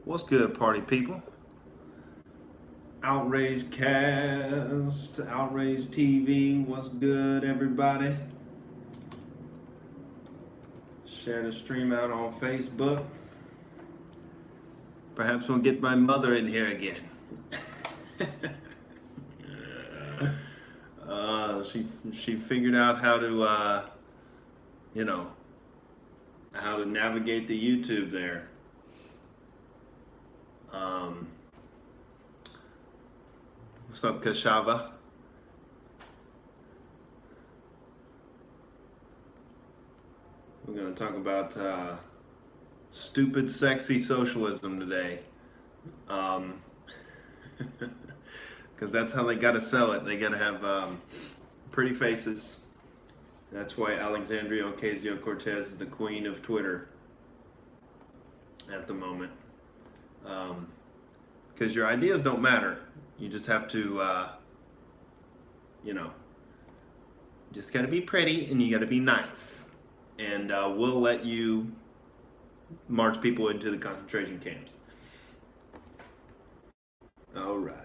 What's good, party people? Outrage Cast, Outrage TV. What's good, everybody? Share the stream out on Facebook. Perhaps we'll get my mother in here again. She figured out how to how to navigate the YouTube there. What's up, Kashava? We're going to talk about stupid, sexy socialism today. Because that's how they got to sell it. They got to have pretty faces. That's why Alexandria Ocasio-Cortez is the queen of Twitter at the moment. Because your ideas don't matter. You just have to, just got to be pretty and you got to be nice. And we'll let you march people into the concentration camps. All right.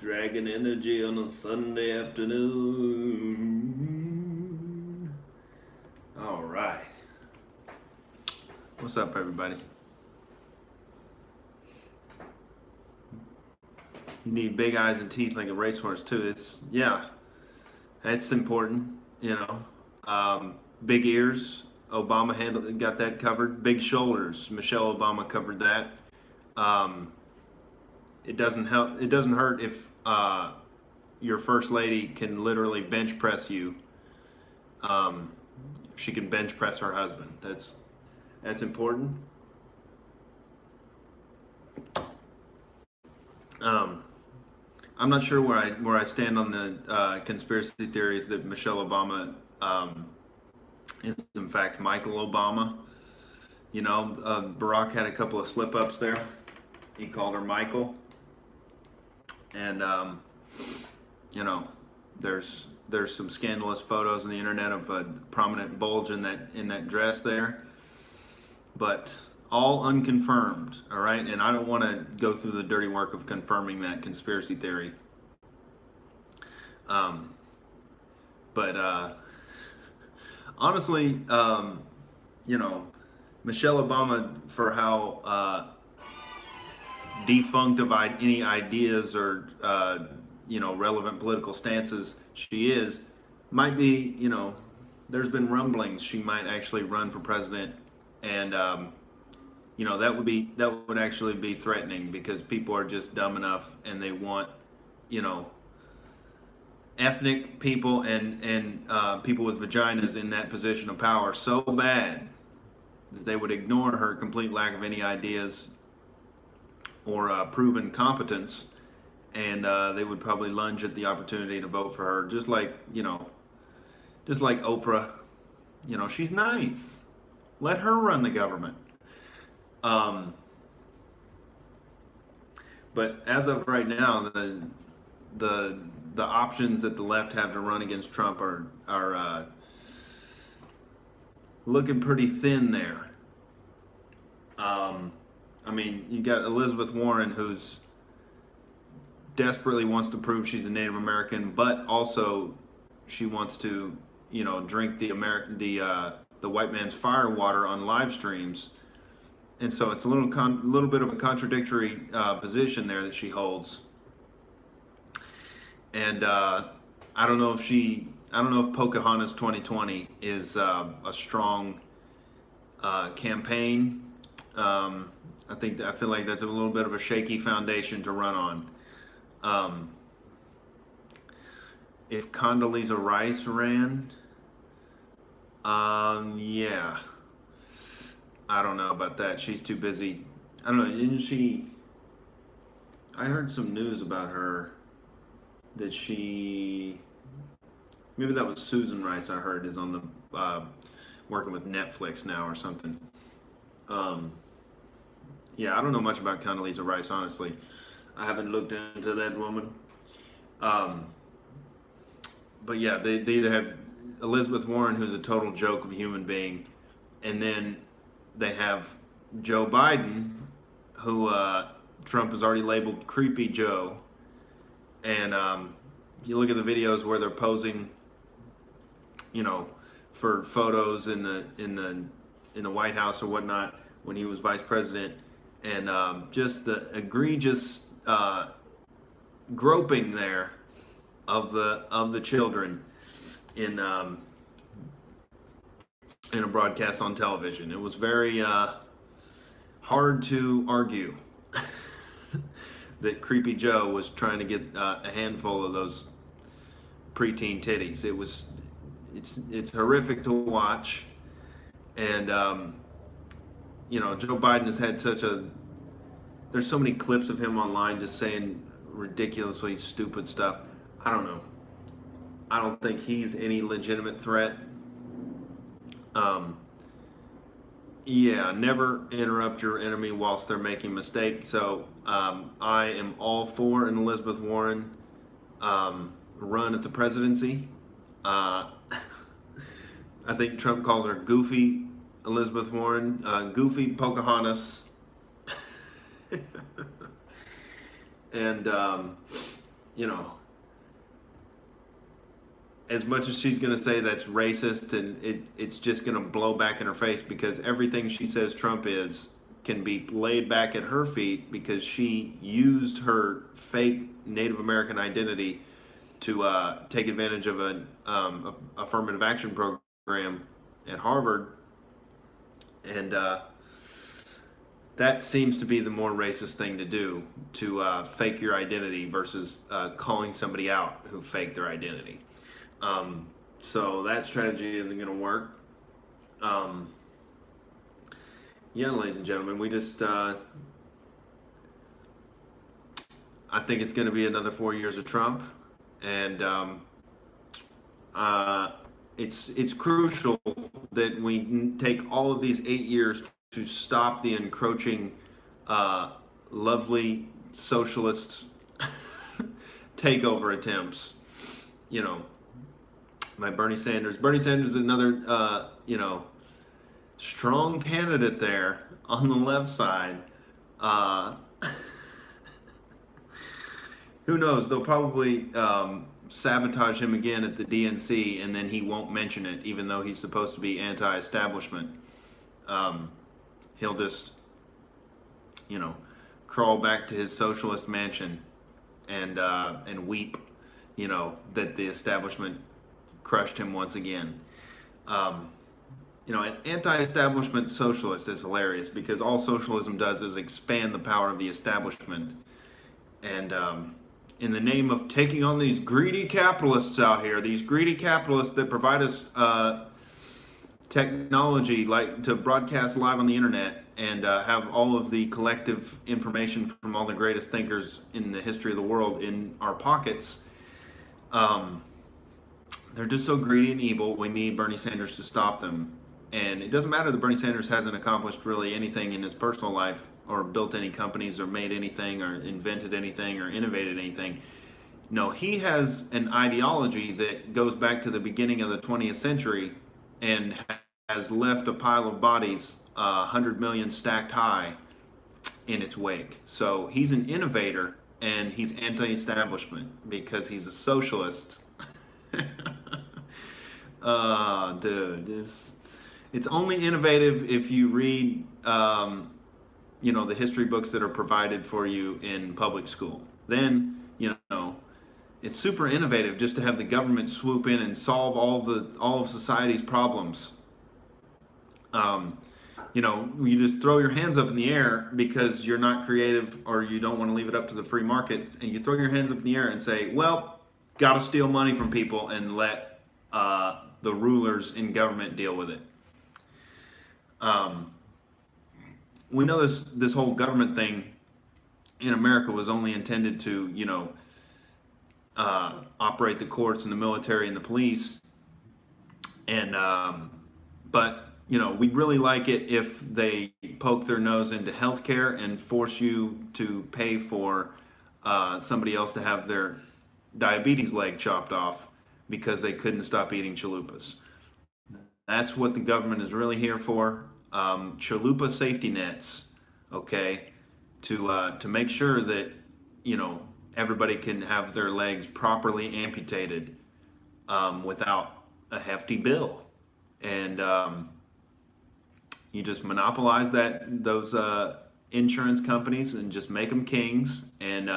Dragon energy on a Sunday afternoon. All right. What's up, everybody? You need big eyes and teeth like a racehorse too. That's important. Big ears. Obama got that covered. Big shoulders. Michelle Obama covered that. It doesn't help. It doesn't hurt if your first lady can literally bench press you. She can bench press her husband. That's important. I'm not sure where I stand on the conspiracy theories that Michelle Obama is in fact Michael Obama. Barack had a couple of slip-ups there. He called her Michael, and there's some scandalous photos on the internet of a prominent bulge in that dress there, but all unconfirmed, all right? And I don't want to go through the dirty work of confirming that conspiracy theory. Honestly, Michelle Obama, for how defunct of any ideas or, relevant political stances she is, might be, there's been rumblings she might actually run for president, and that would actually be threatening, because people are just dumb enough and they want, ethnic people and people with vaginas in that position of power so bad that they would ignore her complete lack of any ideas or proven competence, and they would probably lunge at the opportunity to vote for her, just like Oprah. She's nice. Let her run the government. But as of right now, the options that the left have to run against Trump are looking pretty thin there. You got Elizabeth Warren, who's desperately wants to prove she's a Native American, but also she wants to, drink the white man's firewater on live streams. And so it's a little bit of a contradictory position there that she holds. And I don't know if Pocahontas 2020 is a strong campaign. I feel like that's a little bit of a shaky foundation to run on. If Condoleezza Rice ran, yeah. I don't know about that. She's too busy. I don't know. Didn't she? I heard some news about her that maybe that was Susan Rice. I heard is on the working with Netflix now or something. Yeah, I don't know much about Condoleezza Rice, honestly. I haven't looked into that woman. But yeah, they either have Elizabeth Warren, who's a total joke of a human being, and then they have Joe Biden, who Trump has already labeled Creepy Joe. And you look at the videos where they're posing, for photos in the White House or whatnot when he was vice president, and just the egregious groping there of the children in a broadcast on television. It was very hard to argue that Creepy Joe was trying to get a handful of those preteen titties. It's horrific to watch, and Joe Biden has had there's so many clips of him online just saying ridiculously stupid stuff. I don't know. I don't think he's any legitimate threat. Yeah, never interrupt your enemy whilst they're making mistakes. So I am all for an Elizabeth Warren run at the presidency. I think Trump calls her Goofy Elizabeth Warren, Goofy Pocahontas. And, as much as she's going to say that's racist, and it's just going to blow back in her face, because everything she says Trump is can be laid back at her feet, because she used her fake Native American identity to take advantage of an affirmative action program at Harvard. And that seems to be the more racist thing to do, to fake your identity versus calling somebody out who faked their identity. So that strategy isn't going to work. Yeah, ladies and gentlemen, we just, I think it's going to be another 4 years of Trump, and it's crucial that we take all of these 8 years to stop the encroaching, lovely socialist takeover attempts, by Bernie Sanders. Bernie Sanders is another, strong candidate there on the left side. Who knows? They'll probably sabotage him again at the DNC, and then he won't mention it, even though he's supposed to be anti-establishment. He'll just, crawl back to his socialist mansion and weep, that the establishment crushed him once again. An anti-establishment socialist is hilarious, because all socialism does is expand the power of the establishment. And in the name of taking on these greedy capitalists out here, these greedy capitalists that provide us technology like to broadcast live on the internet and have all of the collective information from all the greatest thinkers in the history of the world in our pockets, they're just so greedy and evil. We need Bernie Sanders to stop them. And it doesn't matter that Bernie Sanders hasn't accomplished really anything in his personal life, or built any companies, or made anything, or invented anything, or innovated anything. No, he has an ideology that goes back to the beginning of the 20th century and has left a pile of bodies 100 million stacked high in its wake. So he's an innovator, and he's anti-establishment because he's a socialist. Dude, it's only innovative if you read, the history books that are provided for you in public school. Then, it's super innovative just to have the government swoop in and solve all of society's problems. You just throw your hands up in the air because you're not creative, or you don't want to leave it up to the free market, and you throw your hands up in the air and say, well, got to steal money from people and let the rulers in government deal with it. We know this whole government thing in America was only intended to, operate the courts and the military and the police. And, but, we'd really like it if they poke their nose into healthcare and force you to pay for somebody else to have their diabetes leg chopped off, because they couldn't stop eating chalupas. That's what the government is really here for. Chalupa safety nets, okay, to make sure that everybody can have their legs properly amputated without a hefty bill, and you just monopolize those insurance companies and just make them kings, and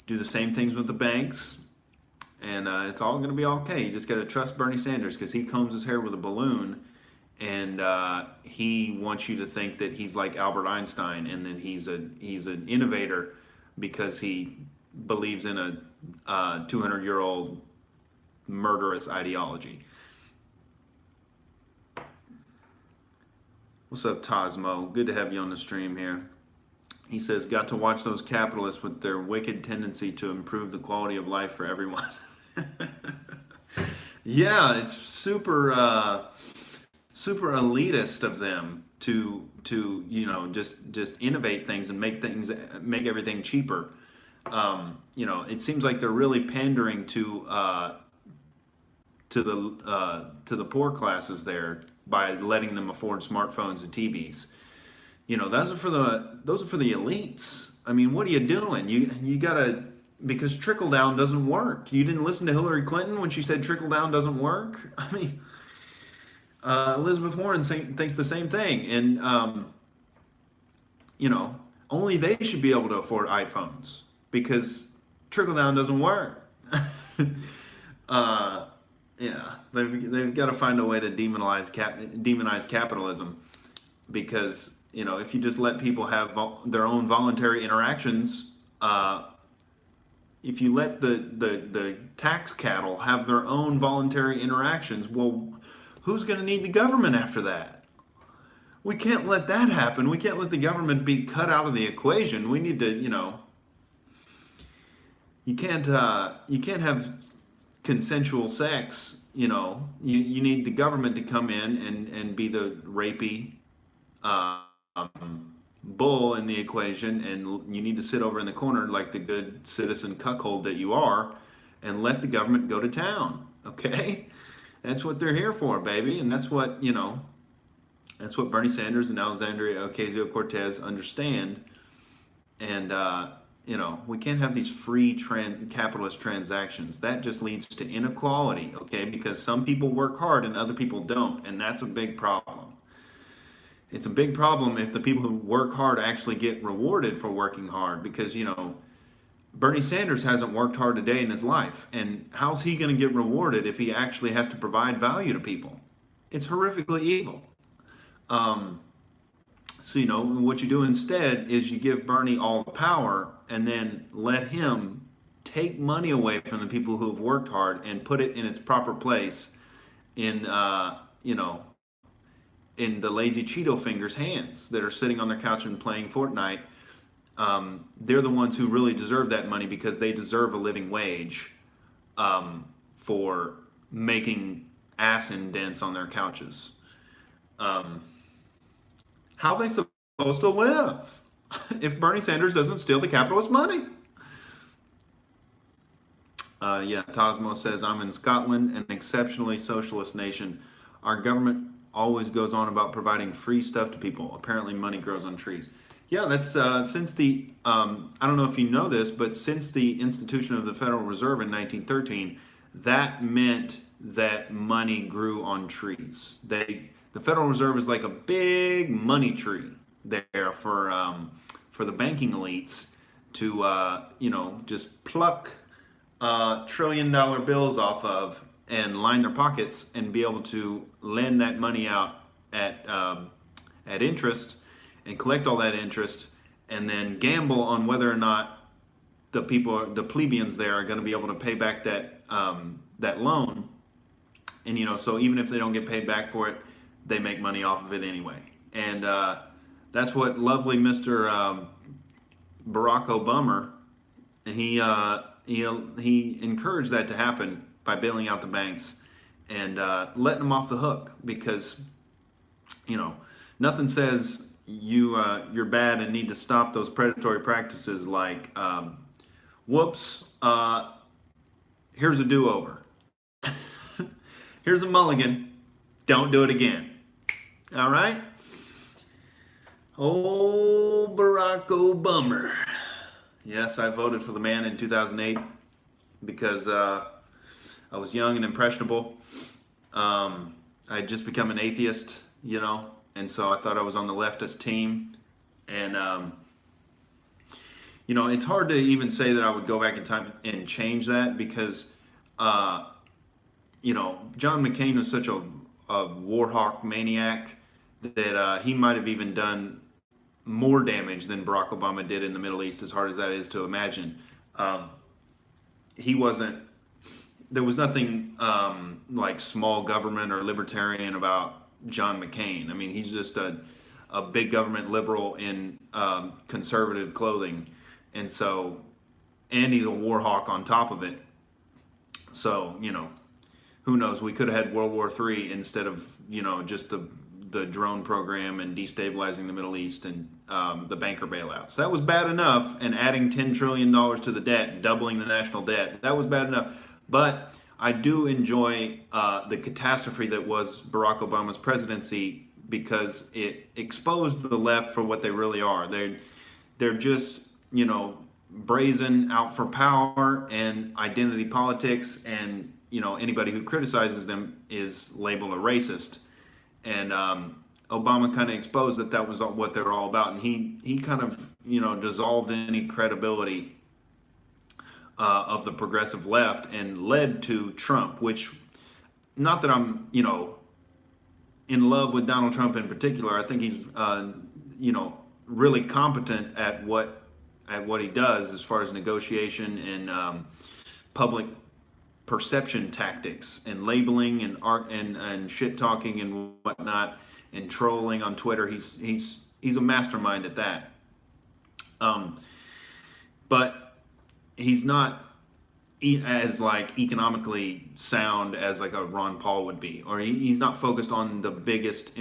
do the same things with the banks, and it's all going to be okay. You just got to trust Bernie Sanders because he combs his hair with a balloon, and he wants you to think that he's like Albert Einstein and that he's an innovator because he believes in a 200-year-old murderous ideology. What's up, Tosmo? Good to have you on the stream here. He says, got to watch those capitalists with their wicked tendency to improve the quality of life for everyone. Yeah, it's super super elitist of them to just innovate things and make everything cheaper. It seems like they're really pandering to the poor classes there by letting them afford smartphones and TVs. Those are for the elites. I mean, what are you doing? You gotta, because trickle down doesn't work. You didn't listen to Hillary Clinton when she said trickle down doesn't work. I mean, Elizabeth Warren thinks the same thing, and only they should be able to afford iPhones because trickle down doesn't work. Yeah, they've got to find a way to demonize capitalism, because if you just let people have their own voluntary interactions, if you let the tax cattle have their own voluntary interactions, well, who's going to need the government after that? We can't let that happen. We can't let the government be cut out of the equation. We need to, you can't have consensual sex. You need the government to come in and be the rapey bull in the equation, and you need to sit over in the corner like the good citizen cuckold that you are and let the government go to town. Okay? That's what they're here for, baby, and that's what Bernie Sanders and Alexandria Ocasio-Cortez understand. And we can't have these free capitalist transactions. That just leads to inequality, okay? Because some people work hard and other people don't, and that's a big problem. It's a big problem if the people who work hard actually get rewarded for working hard, because Bernie Sanders hasn't worked hard a day in his life, and how's he going to get rewarded if he actually has to provide value to people? It's horrifically evil. So what you do instead is you give Bernie all the power and then let him take money away from the people who have worked hard and put it in its proper place in in the lazy Cheeto fingers hands that are sitting on their couch and playing Fortnite. They're the ones who really deserve that money because they deserve a living wage for making ass indents on their couches. How are they supposed to live if Bernie Sanders doesn't steal the capitalist money? Yeah, Tosmo says, I'm in Scotland, an exceptionally socialist nation. Our government always goes on about providing free stuff to people. Apparently money grows on trees. Yeah, that's since the, I don't know if you know this, but since the institution of the Federal Reserve in 1913, that meant that money grew on trees. The Federal Reserve is like a big money tree there for the banking elites to just pluck $1 trillion bills off of and line their pockets and be able to lend that money out at interest and collect all that interest and then gamble on whether or not the plebeians there are going to be able to pay back that loan. And so even if they don't get paid back for it, they make money off of it anyway. And that's what lovely Mr. Barack Obama, and he encouraged that to happen by bailing out the banks and letting them off the hook, because nothing says you're bad and need to stop those predatory practices like whoops, here's a do-over. Here's a mulligan. Don't do it again. All right? Oh, Barack Obama. Yes, I voted for the man in 2008 because I was young and impressionable. I had just become an atheist, and so I thought I was on the leftist team. And, it's hard to even say that I would go back in time and change that because, John McCain was such a war hawk maniac that he might have even done more damage than Barack Obama did in the Middle East, as hard as that is to imagine. He wasn't, there was nothing like small government or libertarian about John McCain. I mean, he's just a big government liberal in conservative clothing. And so, and he's a war hawk on top of it. So, who knows? We could have had World War III instead of, just the drone program and destabilizing the Middle East and the banker bailouts. That was bad enough, and adding $10 trillion to the debt, doubling the national debt, that was bad enough. But I do enjoy the catastrophe that was Barack Obama's presidency because it exposed the left for what they really are. They're just, brazen out for power and identity politics, and anybody who criticizes them is labeled a racist. And Obama kind of exposed that was what they're all about, and he kind of dissolved any credibility of the progressive left and led to Trump. Which, not that I'm in love with Donald Trump in particular. I think he's really competent at what he does as far as negotiation and public perception tactics and labeling and art and shit talking and whatnot and trolling on Twitter. He's a mastermind at that. But he's not as like economically sound as like a Ron Paul would be, or he's not focused on the biggest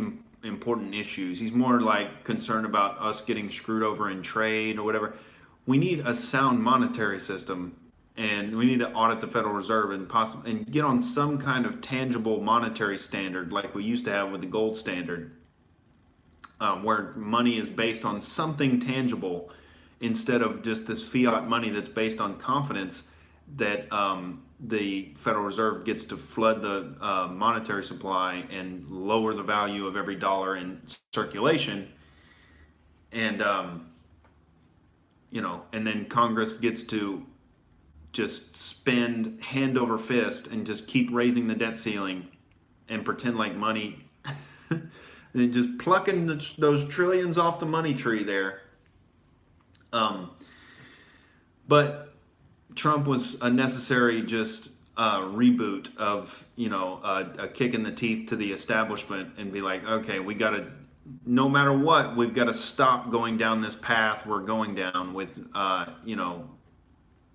important issues. He's more like concerned about us getting screwed over in trade or whatever. We need a sound monetary system, and we need to audit the Federal Reserve and get on some kind of tangible monetary standard like we used to have with the gold standard, where money is based on something tangible instead of just this fiat money that's based on confidence that the Federal Reserve gets to flood the monetary supply and lower the value of every dollar in circulation. And, and then Congress gets to just spend hand over fist and just keep raising the debt ceiling and pretend like money, and just plucking those trillions off the money tree there. But Trump was a necessary just reboot of, a kick in the teeth to the establishment and be like, okay, we got to, no matter what, we've got to stop going down this path we're going down with,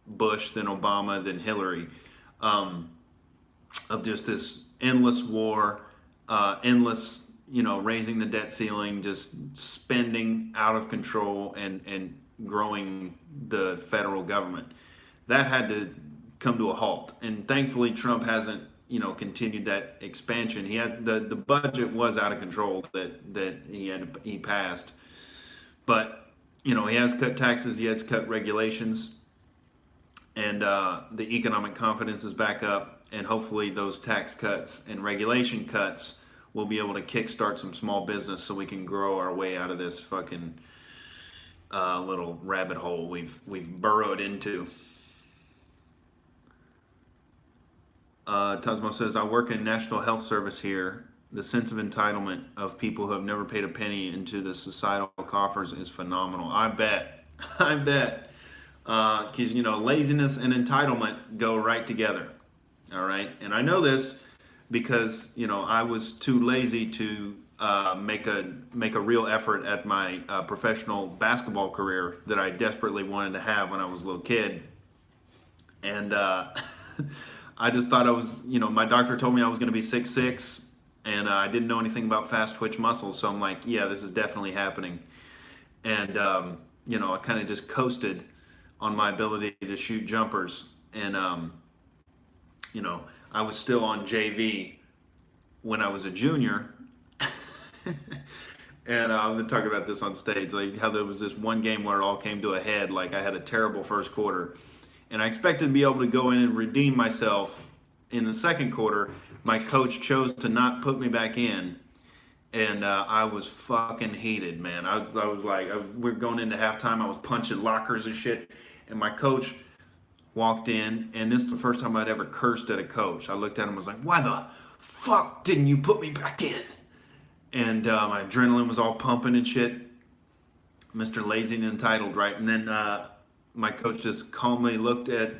Bush, then Obama, then Hillary, of just this endless war, endless, raising the debt ceiling, just spending out of control and growing the federal government. That had to come to a halt. And thankfully, Trump hasn't, continued that expansion. He had the budget was out of control that he passed, but he has cut taxes, he has cut regulations, and the economic confidence is back up. And hopefully, those tax cuts and regulation cuts will be able to kickstart some small business so we can grow our way out of this fucking little rabbit hole we've burrowed into. Tuzmo says, I work in National Health Service here. The sense of entitlement of people who have never paid a penny into the societal coffers is phenomenal. I bet. I bet. Because, laziness and entitlement go right together. All right. And I know this because, I was too lazy to make a real effort at my professional basketball career that I desperately wanted to have when I was a little kid. And I just thought I was, my doctor told me I was going to be 6'6", and I didn't know anything about fast twitch muscles. So I'm like, yeah, this is definitely happening. And, I kind of just coasted on my ability to shoot jumpers. And, I was still on JV when I was a junior. And I've been talking about this on stage, like how there was this one game where it all came to a head. Like I had a terrible first quarter, and I expected to be able to go in and redeem myself in the second quarter. My coach chose to not put me back in, and I was fucking heated, man. I was like, we were going into halftime. I was punching lockers and shit, and my coach walked in, and this is the first time I'd ever cursed at a coach. I looked at him and was like, "Why the fuck didn't you put me back in?" And my adrenaline was all pumping and shit. Mr. Lazy and Entitled, right? And then my coach just calmly looked at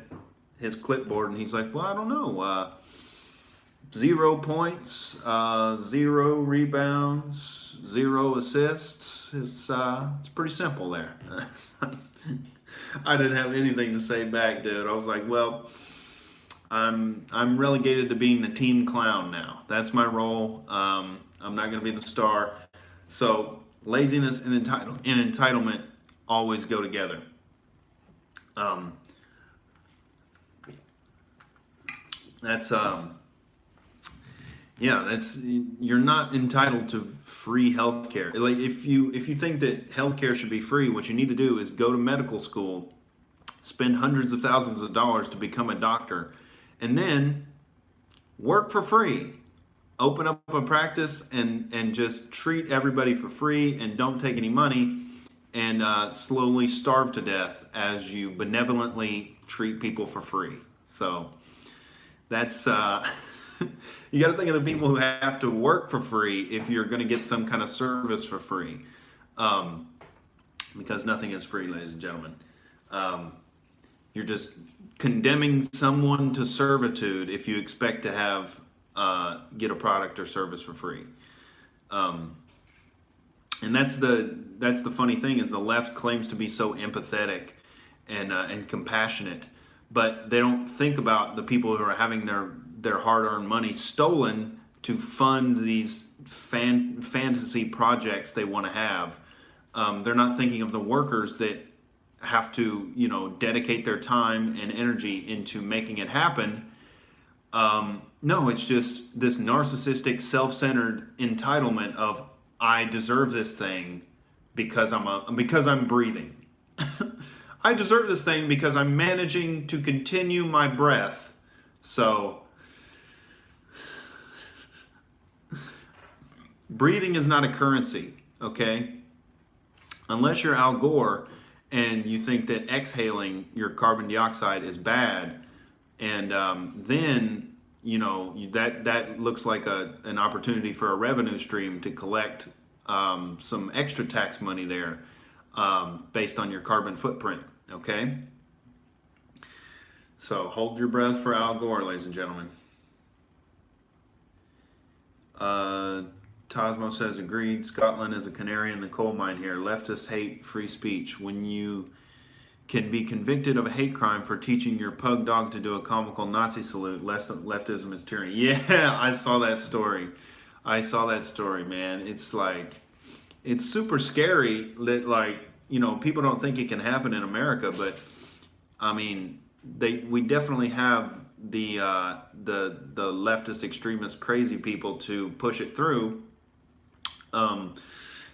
his clipboard and he's like, "Well, I don't know. 0 points, 0 rebounds, 0 assists. It's pretty simple there." I didn't have anything to say back, dude. I was like, "Well, I'm relegated to being the team clown now. That's my role. I'm not going to be the star." So laziness and entitlement always go together. That's you're not entitled to free healthcare. Like if you think that healthcare should be free, what you need to do is go to medical school, spend hundreds of thousands of dollars to become a doctor, and then work for free. Open up a practice and just treat everybody for free and don't take any money, and slowly starve to death as you benevolently treat people for free. So that's you got to think of the people who have to work for free if you're going to get some kind of service for free, because nothing is free, ladies and gentlemen. You're just condemning someone to servitude if you expect to have get a product or service for free. And that's the funny thing, is the left claims to be so empathetic and compassionate, but they don't think about the people who are having their hard-earned money stolen to fund these fantasy projects they want to have. They're not thinking of the workers that have to, dedicate their time and energy into making it happen. No, it's just this narcissistic, self-centered entitlement of, I deserve this thing because I'm breathing. I deserve this thing because I'm managing to continue my breath. So breathing is not a currency, okay? Unless you're Al Gore and you think that exhaling your carbon dioxide is bad, and then that looks like an opportunity for a revenue stream to collect some extra tax money there, based on your carbon footprint. Okay, so hold your breath for Al Gore, ladies and gentlemen. Tosmo says, agreed. Scotland is a canary in the coal mine here. Leftists hate free speech. When you can be convicted of a hate crime for teaching your pug dog to do a comical Nazi salute, leftism is tyranny. Yeah, I saw that story. Man. It's like, it's super scary that, people don't think it can happen in America, but I mean, we definitely have the leftist extremist crazy people to push it through.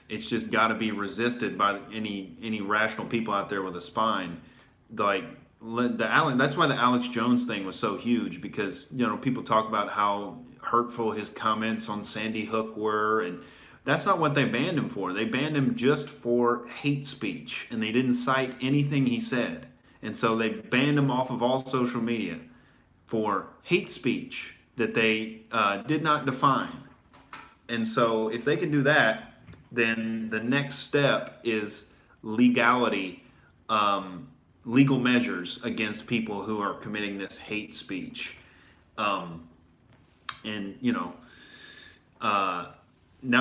It's just got to be resisted by any rational people out there with a spine. That's why the Alex Jones thing was so huge, because people talk about how hurtful his comments on Sandy Hook were, and that's not what they banned him for. They banned him just for hate speech, and they didn't cite anything he said. And so they banned him off of all social media for hate speech that they did not define. And so if they can do that, then the next step is legality, legal measures against people who are committing this hate speech. Now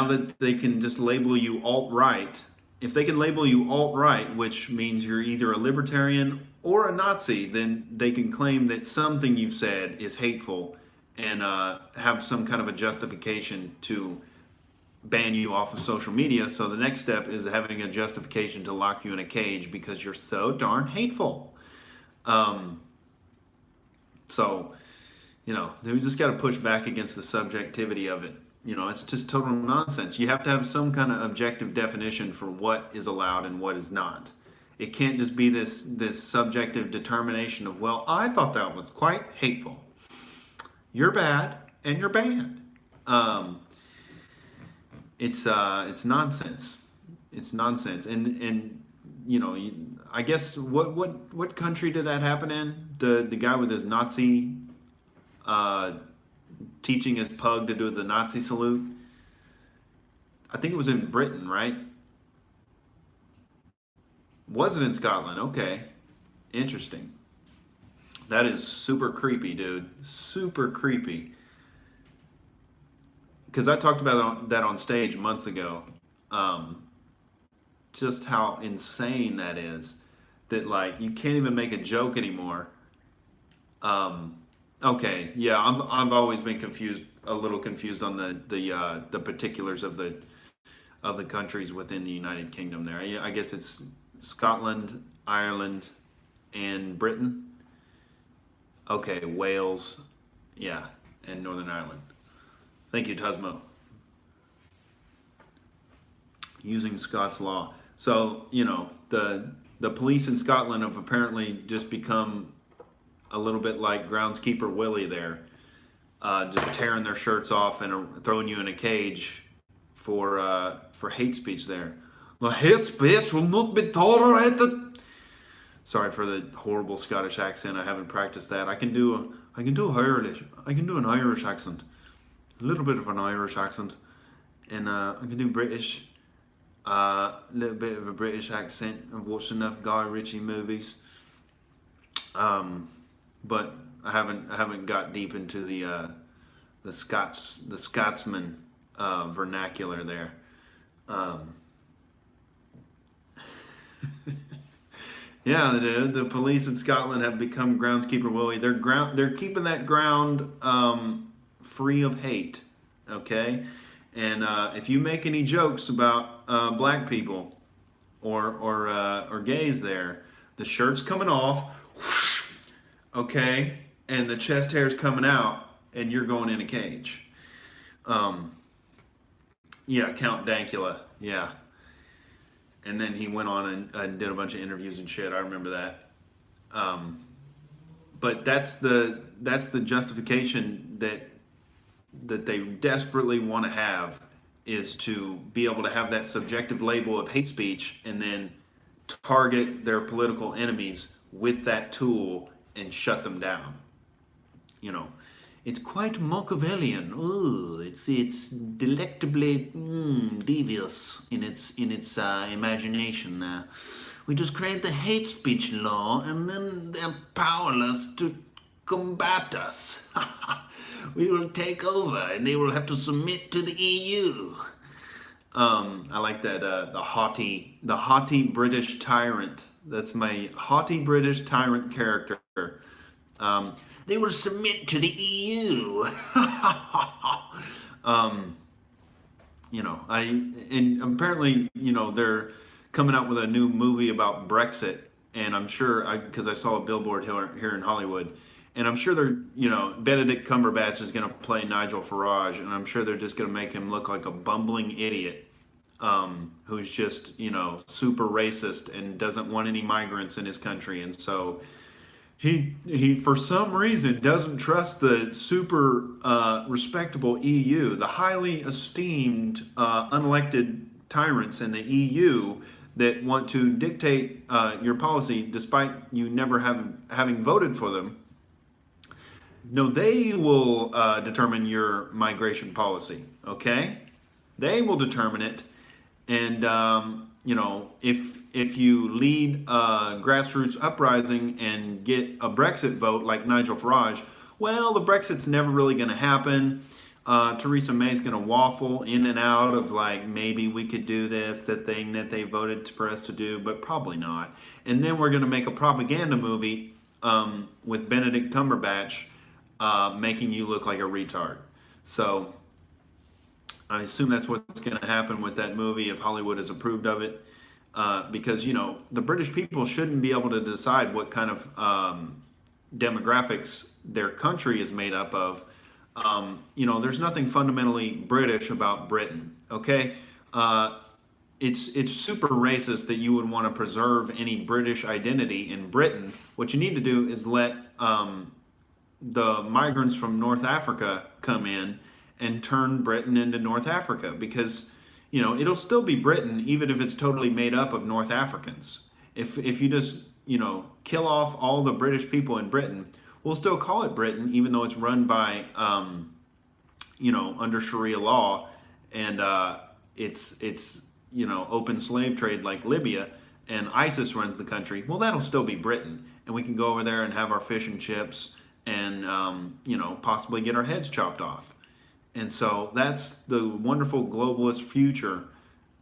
that they can just label you alt-right, if they can label you alt-right, which means you're either a libertarian or a Nazi, then they can claim that something you've said is hateful and have some kind of a justification to ban you off of social media. So the next step is having a justification to lock you in a cage because you're so darn hateful. So they just got to push back against the subjectivity of it. It's just total nonsense. You have to have some kind of objective definition for what is allowed and what is not. It can't just be this subjective determination of, well, I thought that was quite hateful. You're bad and you're banned. It's nonsense. It's nonsense. And I guess what country did that happen in? The guy with his Nazi teaching his pug to do the Nazi salute. I think it was in Britain, right? Was it in Scotland? Okay. Interesting. That is super creepy, dude. Super creepy. Because I talked about that on stage months ago. Just how insane that is. That, like, you can't even make a joke anymore. Okay, yeah, I've always been a little confused on the particulars of the countries within the United Kingdom. There, I guess it's Scotland, Ireland, and Britain. Okay, Wales, yeah, and Northern Ireland. Thank you, Tasmo. Using Scots law. So, the police in Scotland have apparently just become a little bit like groundskeeper Willie there, just tearing their shirts off and throwing you in a cage for hate speech there. The hate speech will not be tolerated. Sorry for the horrible Scottish accent. I haven't practiced that. I can do Irish. I can do an Irish accent, a little bit of an Irish accent, and I can do British. A little bit of a British accent. I've watched enough Guy Ritchie movies. But I haven't got deep into the Scotsman vernacular there. Yeah, the police in Scotland have become groundskeeper Willie. They're keeping that ground free of hate. Okay, and if you make any jokes about black people or gays, there, the shirt's coming off. Okay, and the chest hair's coming out, and you're going in a cage. Yeah, Count Dankula, yeah. And then he went on and did a bunch of interviews and shit. I remember that. But that's the justification that they desperately want to have, is to be able to have that subjective label of hate speech and then target their political enemies with that tool and shut them down. It's quite Machiavellian. Ooh, it's delectably devious in its imagination. We just create the hate speech law, and then they're powerless to combat us. We will take over, and they will have to submit to the EU. I like that. The haughty British tyrant. That's my haughty British tyrant character. They will submit to the EU. And apparently, they're coming out with a new movie about Brexit, and I'm sure, because I saw a billboard here in Hollywood, and I'm sure Benedict Cumberbatch is going to play Nigel Farage, and I'm sure they're just going to make him look like a bumbling idiot. Who's just, super racist and doesn't want any migrants in his country. And so he for some reason doesn't trust the super respectable EU, the highly esteemed unelected tyrants in the EU that want to dictate your policy despite you never having voted for them. No, they will determine your migration policy, okay? They will determine it. And, if you lead a grassroots uprising and get a Brexit vote like Nigel Farage, well, the Brexit's never really going to happen. Theresa May's going to waffle in and out of, like, maybe we could do this, the thing that they voted for us to do, but probably not. And then we're going to make a propaganda movie with Benedict Cumberbatch making you look like a retard. So I assume that's what's going to happen with that movie if Hollywood has approved of it, because the British people shouldn't be able to decide what kind of demographics their country is made up of, there's nothing fundamentally British about Britain. Okay, it's super racist that you would want to preserve any British identity in Britain. What you need to do is let the migrants from North Africa come in and turn Britain into North Africa, because it'll still be Britain even if it's totally made up of North Africans. If you just kill off all the British people in Britain, we'll still call it Britain even though it's run by under Sharia law, and it's open slave trade like Libya, and ISIS runs the country. Well, that'll still be Britain, and we can go over there and have our fish and chips and possibly get our heads chopped off. And so that's the wonderful globalist future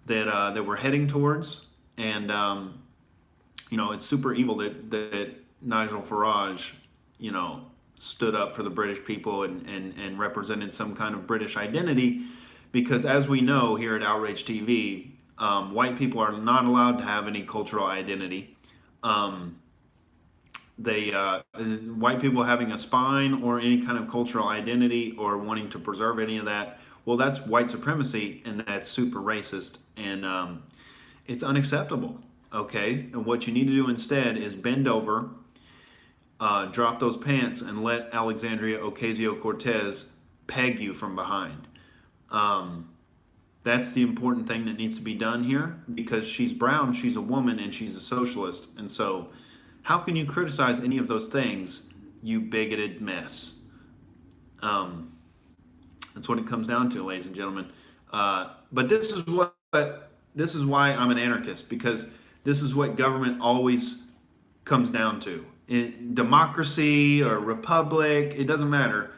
that we're heading towards. And it's super evil that Nigel Farage stood up for the British people and represented some kind of British identity, because as we know here at Outrage TV, white people are not allowed to have any cultural identity. White people having a spine or any kind of cultural identity or wanting to preserve any of that, well, that's white supremacy, and that's super racist, and it's unacceptable. Okay, and what you need to do instead is bend over, drop those pants, and let Alexandria Ocasio-Cortez peg you from behind. That's the important thing that needs to be done here, because she's brown, she's a woman, and she's a socialist. And so how can you criticize any of those things, you bigoted mess? That's what it comes down to, ladies and gentlemen. But this is why I'm an anarchist, because this is what government always comes down to. Democracy or republic, it doesn't matter.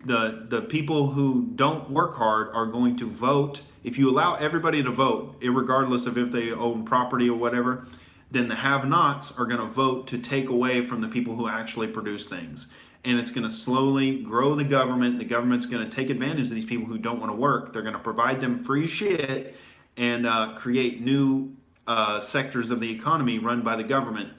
The people who don't work hard are going to vote. If you allow everybody to vote, regardless of if they own property or whatever, then the have-nots are going to vote to take away from the people who actually produce things. And it's going to slowly grow the government. The government's going to take advantage of these people who don't want to work. They're going to provide them free shit and create new sectors of the economy run by the government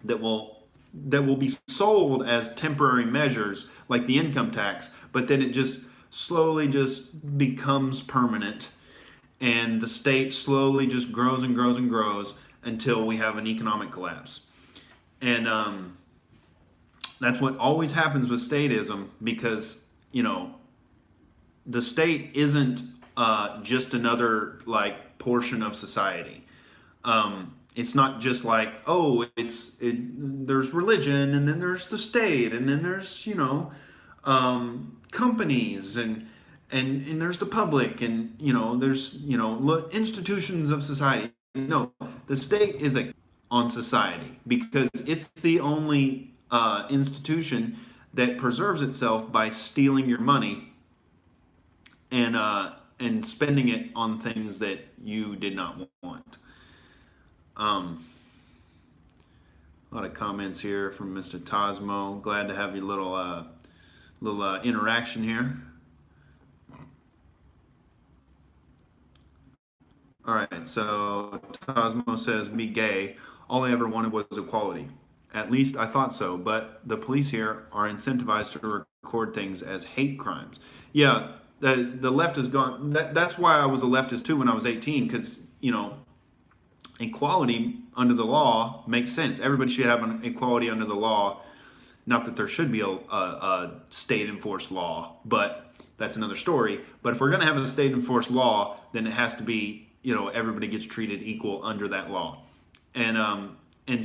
that will be sold as temporary measures, like the income tax, but then it just slowly just becomes permanent, and the state slowly just grows and grows and grows until we have an economic collapse. And that's what always happens with statism, because the state isn't just another portion of society. It's not just like, oh, there's religion, and then there's the state, and then there's companies, and there's the public, and there's institutions of society. No, the state is on society, because it's the only institution that preserves itself by stealing your money and spending it on things that you did not want. A lot of comments here from Mr. Tosmo. Glad to have your little interaction here. All right, so Tosmo says, be gay. All I ever wanted was equality. At least I thought so, but the police here are incentivized to record things as hate crimes. Yeah, the left has gone. That's why I was a leftist too when I was 18, because equality under the law makes sense. Everybody should have an equality under the law. Not that there should be a state-enforced law, but that's another story. But if we're going to have a state-enforced law, then it has to be, everybody gets treated equal under that law. And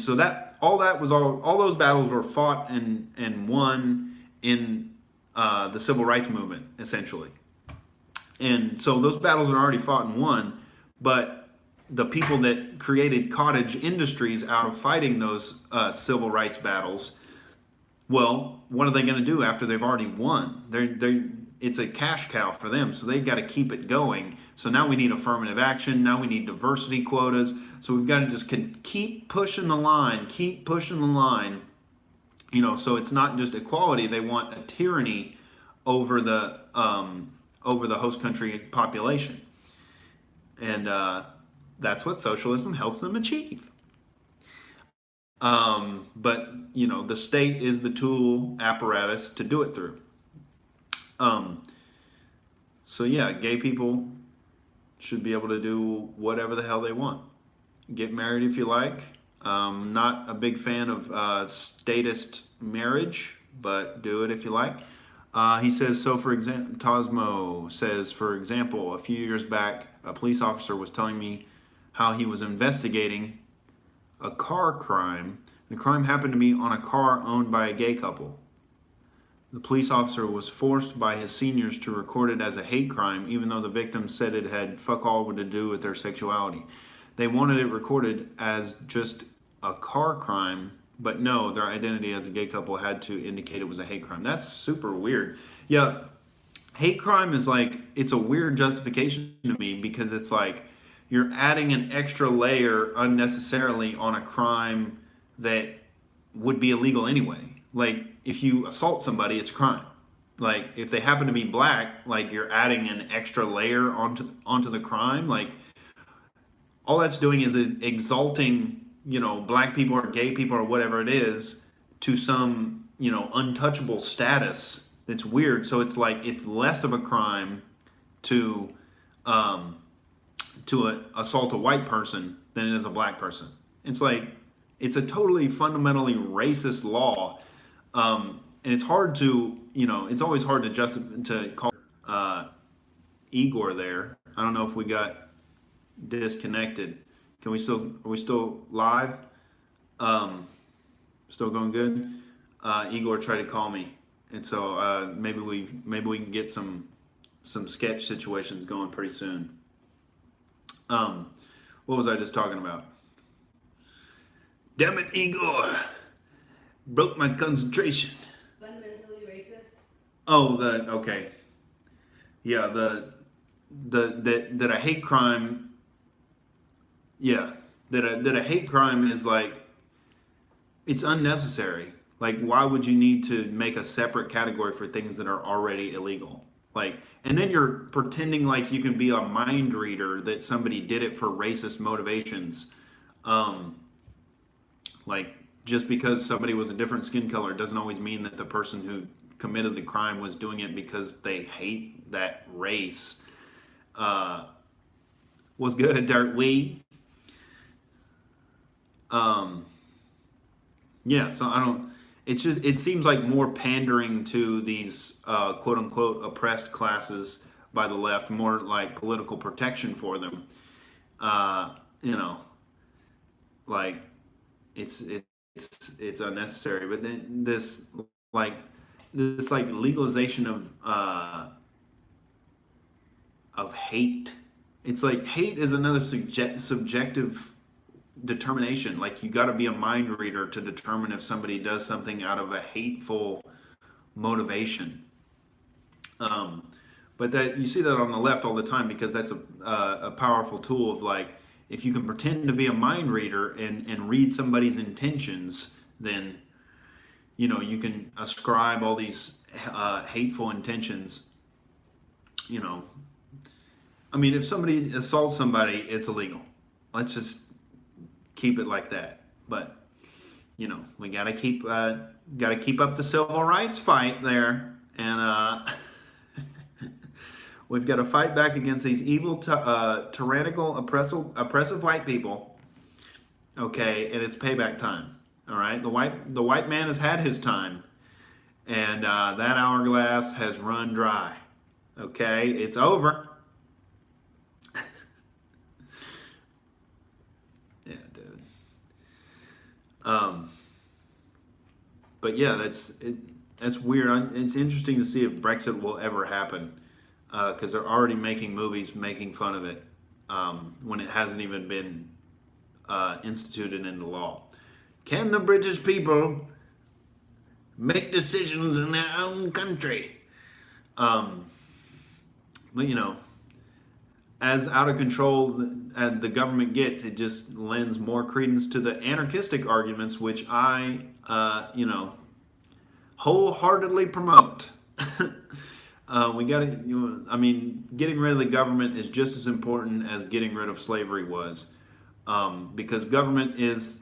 so all those battles were fought and won in the civil rights movement, essentially. And so those battles are already fought and won, but the people that created cottage industries out of fighting those civil rights battles, well, what are they going to do after they've already won? It's a cash cow for them, so they've got to keep it going. So now we need affirmative action. Now we need diversity quotas. So we've got to just keep pushing the line, so it's not just equality. They want a tyranny over the host country population. And that's what socialism helps them achieve. But the state is the tool apparatus to do it through. Um, so yeah, gay people should be able to do whatever the hell they want. Get married if you like. Not a big fan of statist marriage, but do it if you like. He says, so for example, Tosmo says, for example, a few years back, a police officer was telling me how he was investigating a car crime. The crime happened to be on a car owned by a gay couple. The police officer was forced by his seniors to record it as a hate crime, even though the victim said it had fuck all to do with their sexuality. They wanted it recorded as just a car crime, but no, their identity as a gay couple had to indicate it was a hate crime. That's super weird. Yeah, hate crime is like, it's a weird justification to me because it's like you're adding an extra layer unnecessarily on a crime that would be illegal anyway. Like, if you assault somebody, it's a crime. Like, if they happen to be black, like, you're adding an extra layer onto the crime. Like, all that's doing is exalting, black people or gay people or whatever it is to some, untouchable status that's weird. So it's like, it's less of a crime to assault a white person than it is a black person. It's like, it's a totally fundamentally racist law. And it's hard to, it's always hard to call Igor there. I don't know if we got disconnected. Are we still live? Still going good? Igor tried to call me. And so maybe we can get some sketch situations going pretty soon. What was I just talking about? Damn it, Igor! Broke my concentration. Fundamentally racist? Oh, okay. Yeah, that a hate crime. Yeah, that a hate crime is like, it's unnecessary. Like, why would you need to make a separate category for things that are already illegal? Like, and then you're pretending like you can be a mind reader that somebody did it for racist motivations. Like, just because somebody was a different skin color doesn't always mean that the person who committed the crime was doing it because they hate that race. Was good, Dirt Wee. Yeah, so it seems like more pandering to these quote unquote oppressed classes by the left, more like political protection for them. Like it's unnecessary. But then this legalization of hate. It's like hate is another subjective determination. Like, you got to be a mind reader to determine if somebody does something out of a hateful motivation. But that you see that on the left all the time because that's a powerful tool of, like, if you can pretend to be a mind reader and read somebody's intentions, then you can ascribe all these hateful intentions. I mean, if somebody assaults somebody, it's illegal. Let's just keep it like that. But we gotta keep up the civil rights fight there, and we've got to fight back against these evil, tyrannical, oppressive white people. Okay, and it's payback time. All right, the white man has had his time, and that hourglass has run dry. Okay, it's over. Yeah, dude. But yeah, that's weird. It's interesting to see if Brexit will ever happen, because they're already making movies making fun of it when it hasn't even been instituted into law. Can the British people make decisions in their own country? But as out of control the government gets, it just lends more credence to the anarchistic arguments, which I, wholeheartedly promote. We got to, getting rid of the government is just as important as getting rid of slavery was, because government is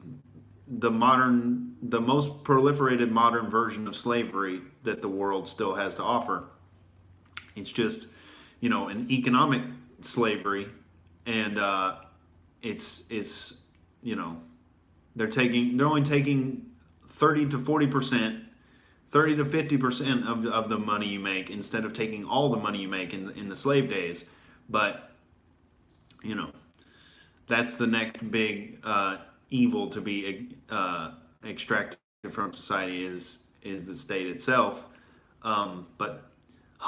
the most proliferated modern version of slavery that the world still has to offer. It's just, an economic slavery, and it's they're only taking 30 to 40%, 30 to 50% of the money you make instead of taking all the money you make in the slave days. But that's the next big evil to be extracted from society is the state itself. But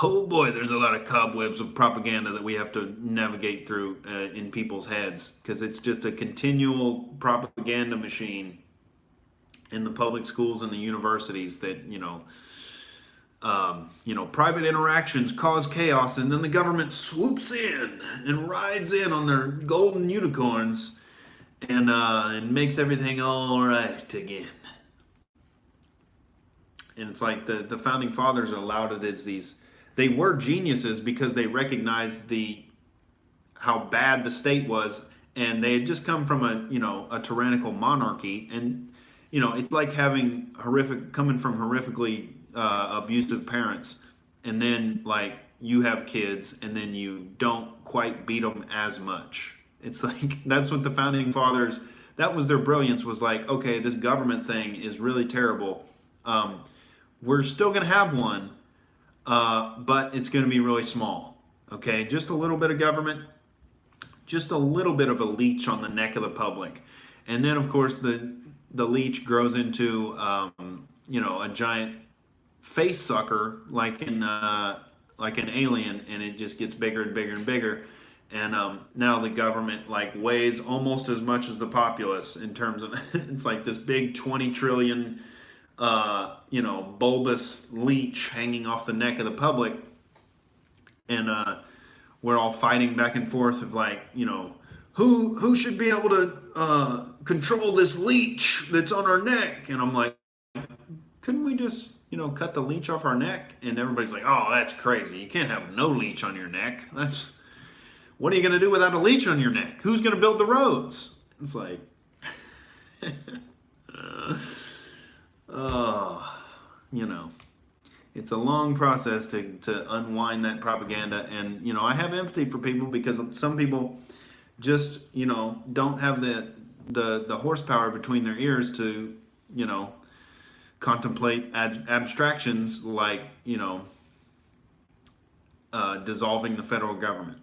oh boy, there's a lot of cobwebs of propaganda that we have to navigate through in people's heads, because it's just a continual propaganda machine in the public schools and the universities that private interactions cause chaos, and then the government swoops in and rides in on their golden unicorns and makes everything all right again. And it's like the founding fathers allowed it as these. They were geniuses because they recognized how bad the state was, and they had just come from a tyrannical monarchy, and it's like coming from horrifically abusive parents, and then like you have kids, and then you don't quite beat them as much. It's like that's what the founding fathers. That was their brilliance. Was like, okay, this government thing is really terrible. We're still going to have one, but it's going to be really small. Okay, just a little bit of government, just a little bit of a leech on the neck of the public, and then of course the leech grows into a giant face sucker like an alien, and it just gets bigger and bigger and bigger. And now the government like weighs almost as much as the populace in terms of it's like this big 20 trillion bulbous leech hanging off the neck of the public, and we're all fighting back and forth of like, who should be able to control this leech that's on our neck. And I'm like, couldn't we just cut the leech off our neck? And everybody's like, oh, that's crazy, you can't have no leech on your neck. What are you going to do without a leech on your neck? Who's going to build the roads? It's like it's a long process to unwind that propaganda. And I have empathy for people, because some people just don't have the horsepower between their ears to contemplate abstractions like dissolving the federal government,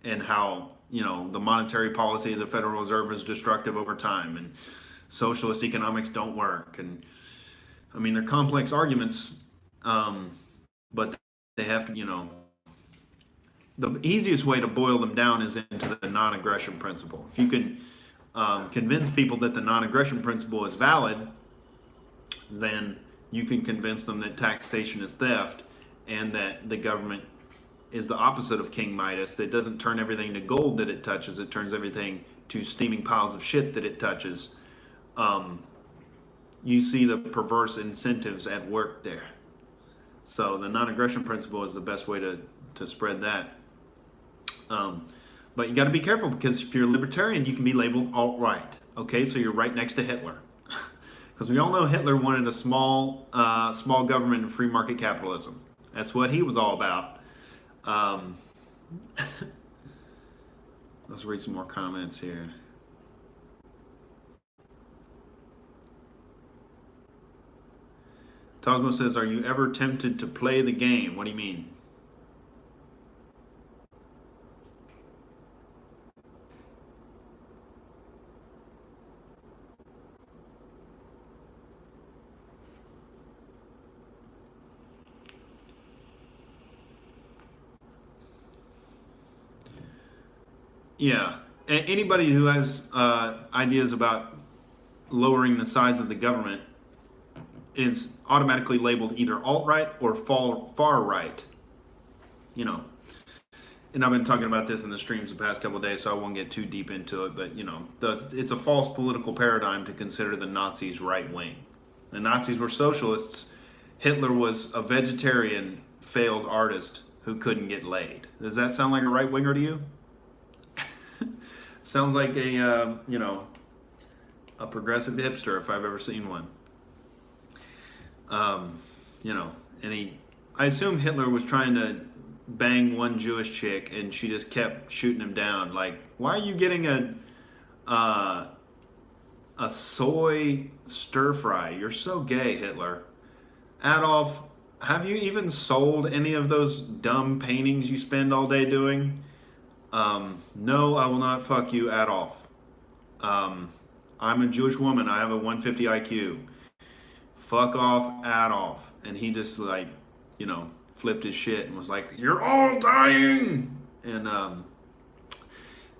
and how the monetary policy of the Federal Reserve is destructive over time, and socialist economics don't work. And I mean, they're complex arguments, but they have to, the easiest way to boil them down is into the non-aggression principle. If you can convince people that the non-aggression principle is valid, then you can convince them that taxation is theft, and that the government is the opposite of King Midas, that doesn't turn everything to gold that it touches, it turns everything to steaming piles of shit that it touches. You see the perverse incentives at work there. So the non-aggression principle is the best way to spread that. But you got to be careful, because if you're a libertarian, you can be labeled alt-right. Okay, so you're right next to Hitler. Because we all know Hitler wanted a small government and free market capitalism. That's what he was all about. Let's read some more comments here. Tosmo says, are you ever tempted to play the game? What do you mean? Yeah. Anybody who has ideas about lowering the size of the government is automatically labeled either alt-right or far-right. And I've been talking about this in the streams the past couple of days, so I won't get too deep into it. But, it's a false political paradigm to consider the Nazis right-wing. The Nazis were socialists. Hitler was a vegetarian, failed artist who couldn't get laid. Does that sound like a right-winger to you? Sounds like a, A progressive hipster, if I've ever seen one. You know, I assume Hitler was trying to bang one Jewish chick, and she just kept shooting him down. Like, why are you getting uh, a soy stir fry? You're so gay, Hitler. Adolf, have you even sold any of those dumb paintings you spend all day doing? No, I will not fuck you, Adolf. I'm a Jewish woman. I have a 150 IQ. Fuck off, Adolf. And he just like, flipped his shit and was like, "You're all dying." And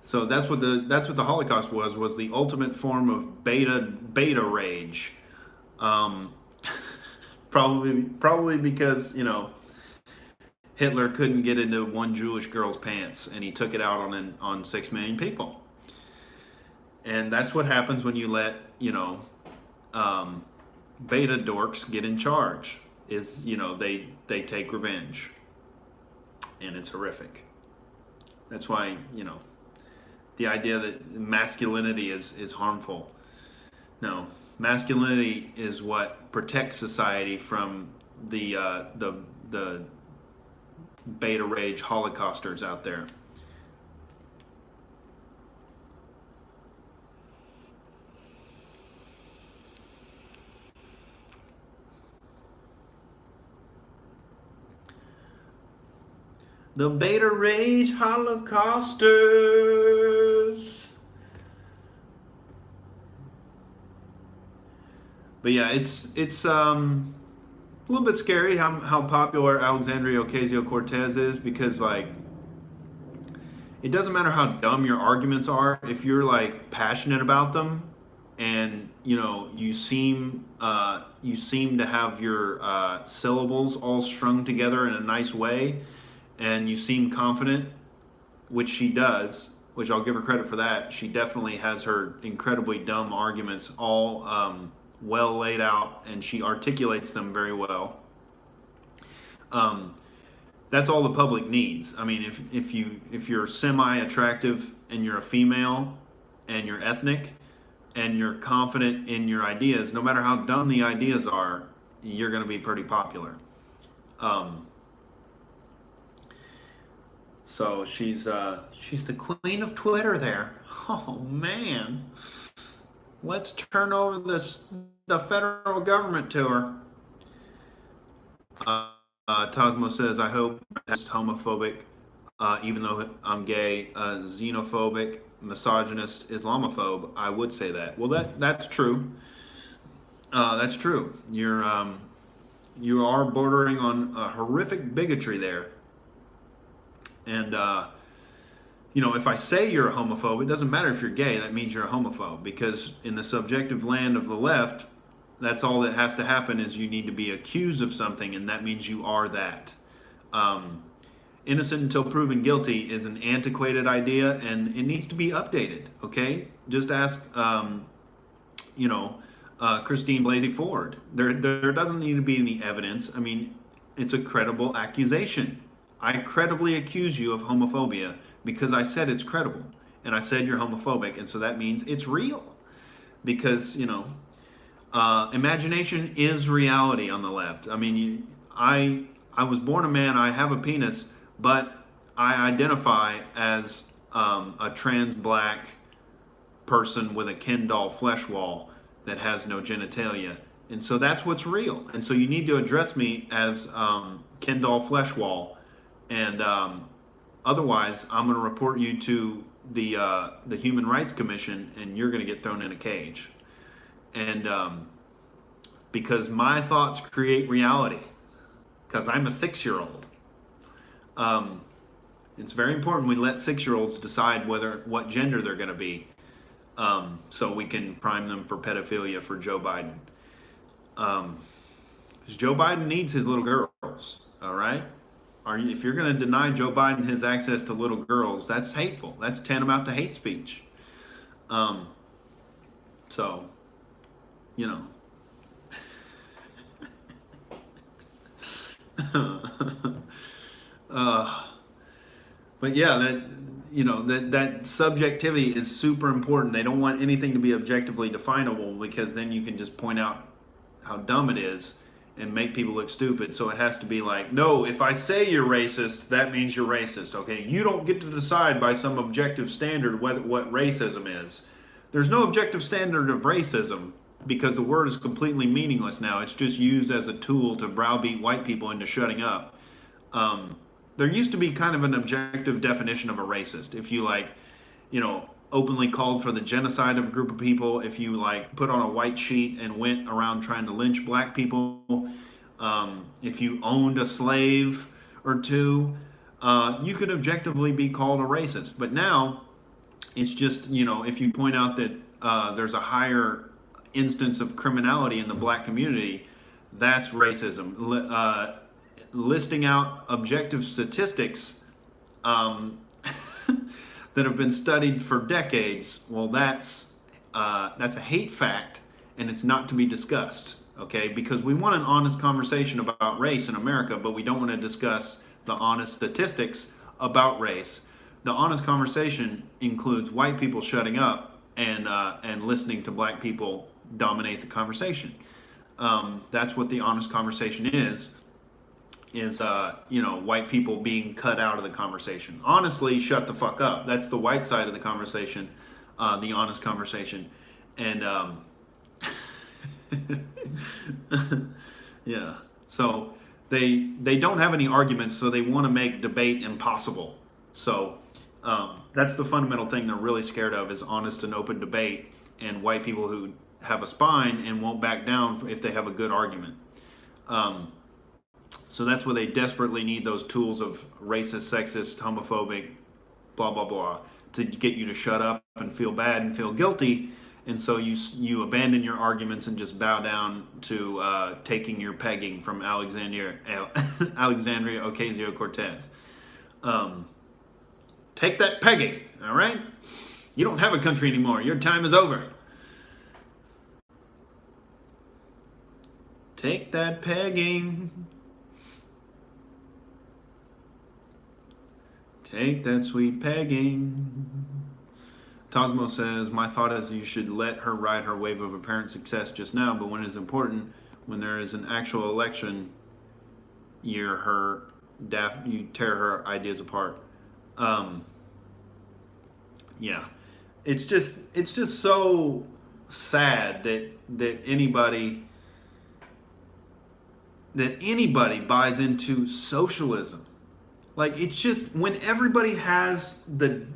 so that's what the Holocaust was the ultimate form of beta rage. Um, probably because Hitler couldn't get into one Jewish girl's pants, and he took it out on 6 million people. And that's what happens when you let beta dorks get in charge. Is they take revenge, and it's horrific. That's why the idea that masculinity is harmful. No, masculinity is what protects society from the beta rage holocausters out there. The beta rage holocausters. But yeah, it's a little bit scary how popular Alexandria Ocasio-Cortez is, because like it doesn't matter how dumb your arguments are if you're like passionate about them, and you seem to have your syllables all strung together in a nice way, and you seem confident, which she does, which I'll give her credit for that. She definitely has her incredibly dumb arguments all well laid out, and she articulates them very well. That's all the public needs. I mean, if you're semi-attractive and you're a female and you're ethnic and you're confident in your ideas, no matter how dumb the ideas are, you're going to be pretty popular. So she's the queen of Twitter there. Oh man, let's turn over the federal government to her. Tosmo says, I hope it's homophobic, even though I'm gay, xenophobic, misogynist, Islamophobe. I would say that. Well, that's true. That's true. You are bordering on a horrific bigotry there. And if I say you're a homophobe, it doesn't matter if you're gay. That means you're a homophobe, because in the subjective land of the left, that's all that has to happen is you need to be accused of something, and that means you are that. Innocent until proven guilty is an antiquated idea, and it needs to be updated. Okay, just ask, Christine Blasey Ford. There doesn't need to be any evidence. I mean, it's a credible accusation. I credibly accuse you of homophobia because I said it's credible, and I said you're homophobic, and so that means it's real. Because imagination is reality on the left. I mean, I was born a man. I have a penis, but I identify as a trans black person with a Ken doll flesh wall that has no genitalia, and so that's what's real. And so you need to address me as Ken doll flesh wall. And otherwise, I'm going to report you to the Human Rights Commission, and you're going to get thrown in a cage. And because my thoughts create reality, because I'm a 6-year-old. It's very important we let 6-year-olds decide what gender they're going to be, so we can prime them for pedophilia for Joe Biden. Because Joe Biden needs his little girls, all right? If you're going to deny Joe Biden his access to little girls, that's hateful. That's tantamount to hate speech. So, but yeah, that subjectivity is super important. They don't want anything to be objectively definable because then you can just point out how dumb it is and make people look stupid. So it has to be like, no, if I say you're racist, that means you're racist. Okay, you don't get to decide by some objective standard what racism is. There's no objective standard of racism because the word is completely meaningless now. It's just used as a tool to browbeat white people into shutting up. There used to be kind of an objective definition of a racist. If you openly called for the genocide of a group of people, if you put on a white sheet and went around trying to lynch black people, if you owned a slave or two, you could objectively be called a racist. But now it's just, if you point out that there's a higher instance of criminality in the black community, that's racism. Listing out objective statistics that have been studied for decades, well, that's a hate fact, and it's not to be discussed. Okay, because we want an honest conversation about race in America, but we don't want to discuss the honest statistics about race. The honest conversation includes white people shutting up and listening to black people dominate the conversation. That's what the honest conversation is white people being cut out of the conversation. Honestly, shut the fuck up. That's the white side of the conversation, the honest conversation. And yeah, so they don't have any arguments, so they want to make debate impossible. So that's the fundamental thing they're really scared of, is honest and open debate, and white people who have a spine and won't back down if they have a good argument. So that's where they desperately need those tools of racist, sexist, homophobic, blah, blah, blah, to get you to shut up and feel bad and feel guilty. And so you abandon your arguments and just bow down to taking your pegging from Alexandria Ocasio-Cortez. Take that pegging, all right? You don't have a country anymore. Your time is over. Take that pegging. Take that sweet pegging. Tosmo says, my thought is you should let her ride her wave of apparent success just now, but when it's important, when there is an actual election, you tear her ideas apart. Yeah. It's just so sad that anybody buys into socialism. It's just when everybody has the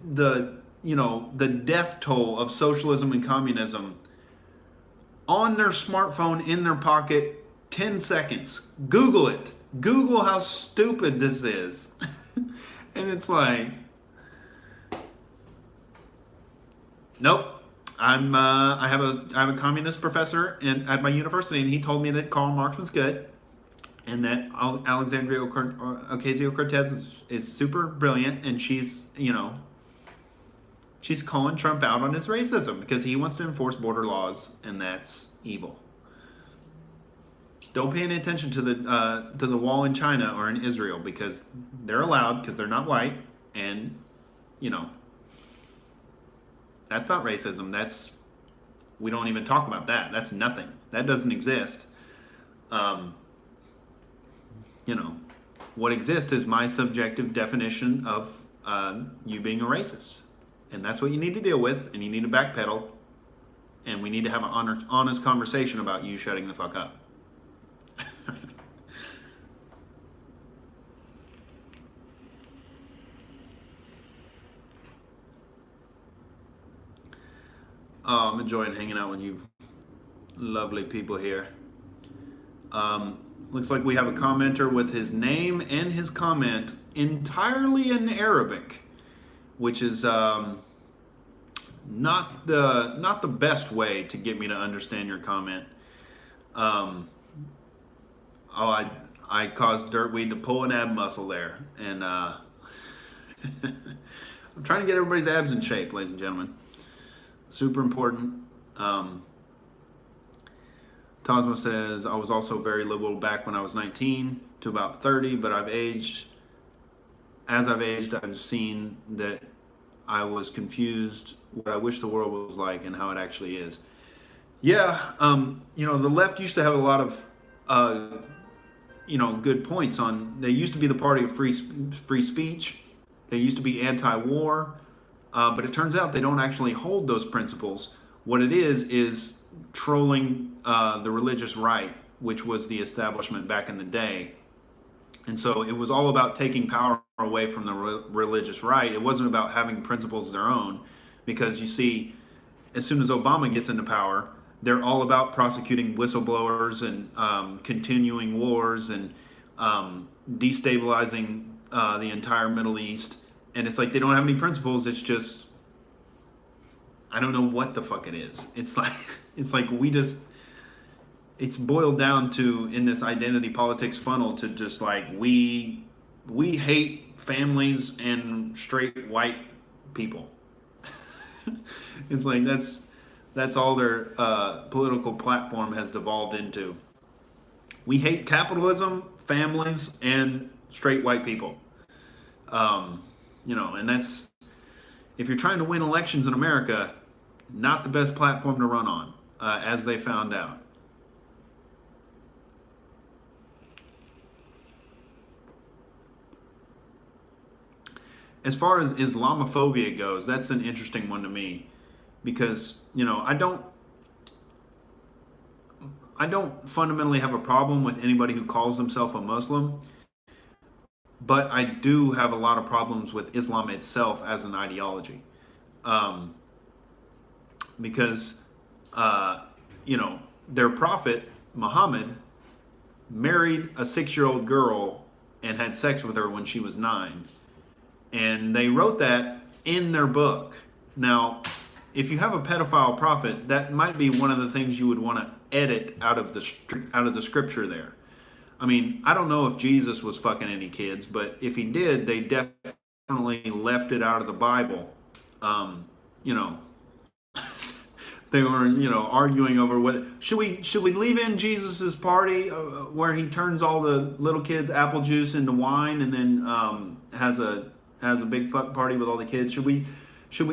death toll of socialism and communism on their smartphone in their pocket, 10 seconds. Google it. Google how stupid this is. And it's like, nope. I have a communist professor at my university, and he told me that Karl Marx was good, and that Alexandria Ocasio-Cortez is super brilliant, and she's calling Trump out on his racism because he wants to enforce border laws, and that's evil. Don't pay any attention to the wall in China or in Israel, because they're allowed because they're not white, and that's not racism. We don't even talk about that. That's nothing. That doesn't exist. What exists is my subjective definition of you being a racist. And that's what you need to deal with, and you need to backpedal, and we need to have an honest conversation about you shutting the fuck up. I'm enjoying hanging out with you lovely people here. Looks like we have a commenter with his name and his comment entirely in Arabic, which is not the best way to get me to understand your comment. I caused Dirtweed to pull an ab muscle there, and I'm trying to get everybody's abs in shape, ladies and gentlemen. Super important. Tosmo says, I was also very liberal back when I was 19 to about 30, but As I've aged, I've seen that I was confused what I wish the world was like and how it actually is. Yeah, the left used to have a lot of, good points on. They used to be the party of free speech. They used to be anti-war, but it turns out they don't actually hold those principles. What it is trolling the religious right, which was the establishment back in the day. And so it was all about taking power away from the religious right. It wasn't about having principles of their own, because you see, as soon as Obama gets into power, they're all about prosecuting whistleblowers and continuing wars and destabilizing the entire Middle East. And it's like they don't have any principles. It's just, I don't know what the fuck it is. It's like it's boiled down to, in this identity politics funnel, to just like we hate families and straight white people. It's like that's all their political platform has devolved into. We hate capitalism, families, and straight white people. And that's, if you're trying to win elections in America, not the best platform to run on, as they found out. As far as Islamophobia goes, that's an interesting one to me, because I don't fundamentally have a problem with anybody who calls themselves a Muslim, but I do have a lot of problems with Islam itself as an ideology, because their prophet Muhammad married a 6-year-old girl and had sex with her when she was 9. And they wrote that in their book. Now, if you have a pedophile prophet, that might be one of the things you would want to edit out of the scripture there. I mean, I don't know if Jesus was fucking any kids, but if he did, they definitely left it out of the Bible. They were, arguing over whether should we leave in Jesus's party where he turns all the little kids' apple juice into wine and then has a big fuck party with all the kids. Should we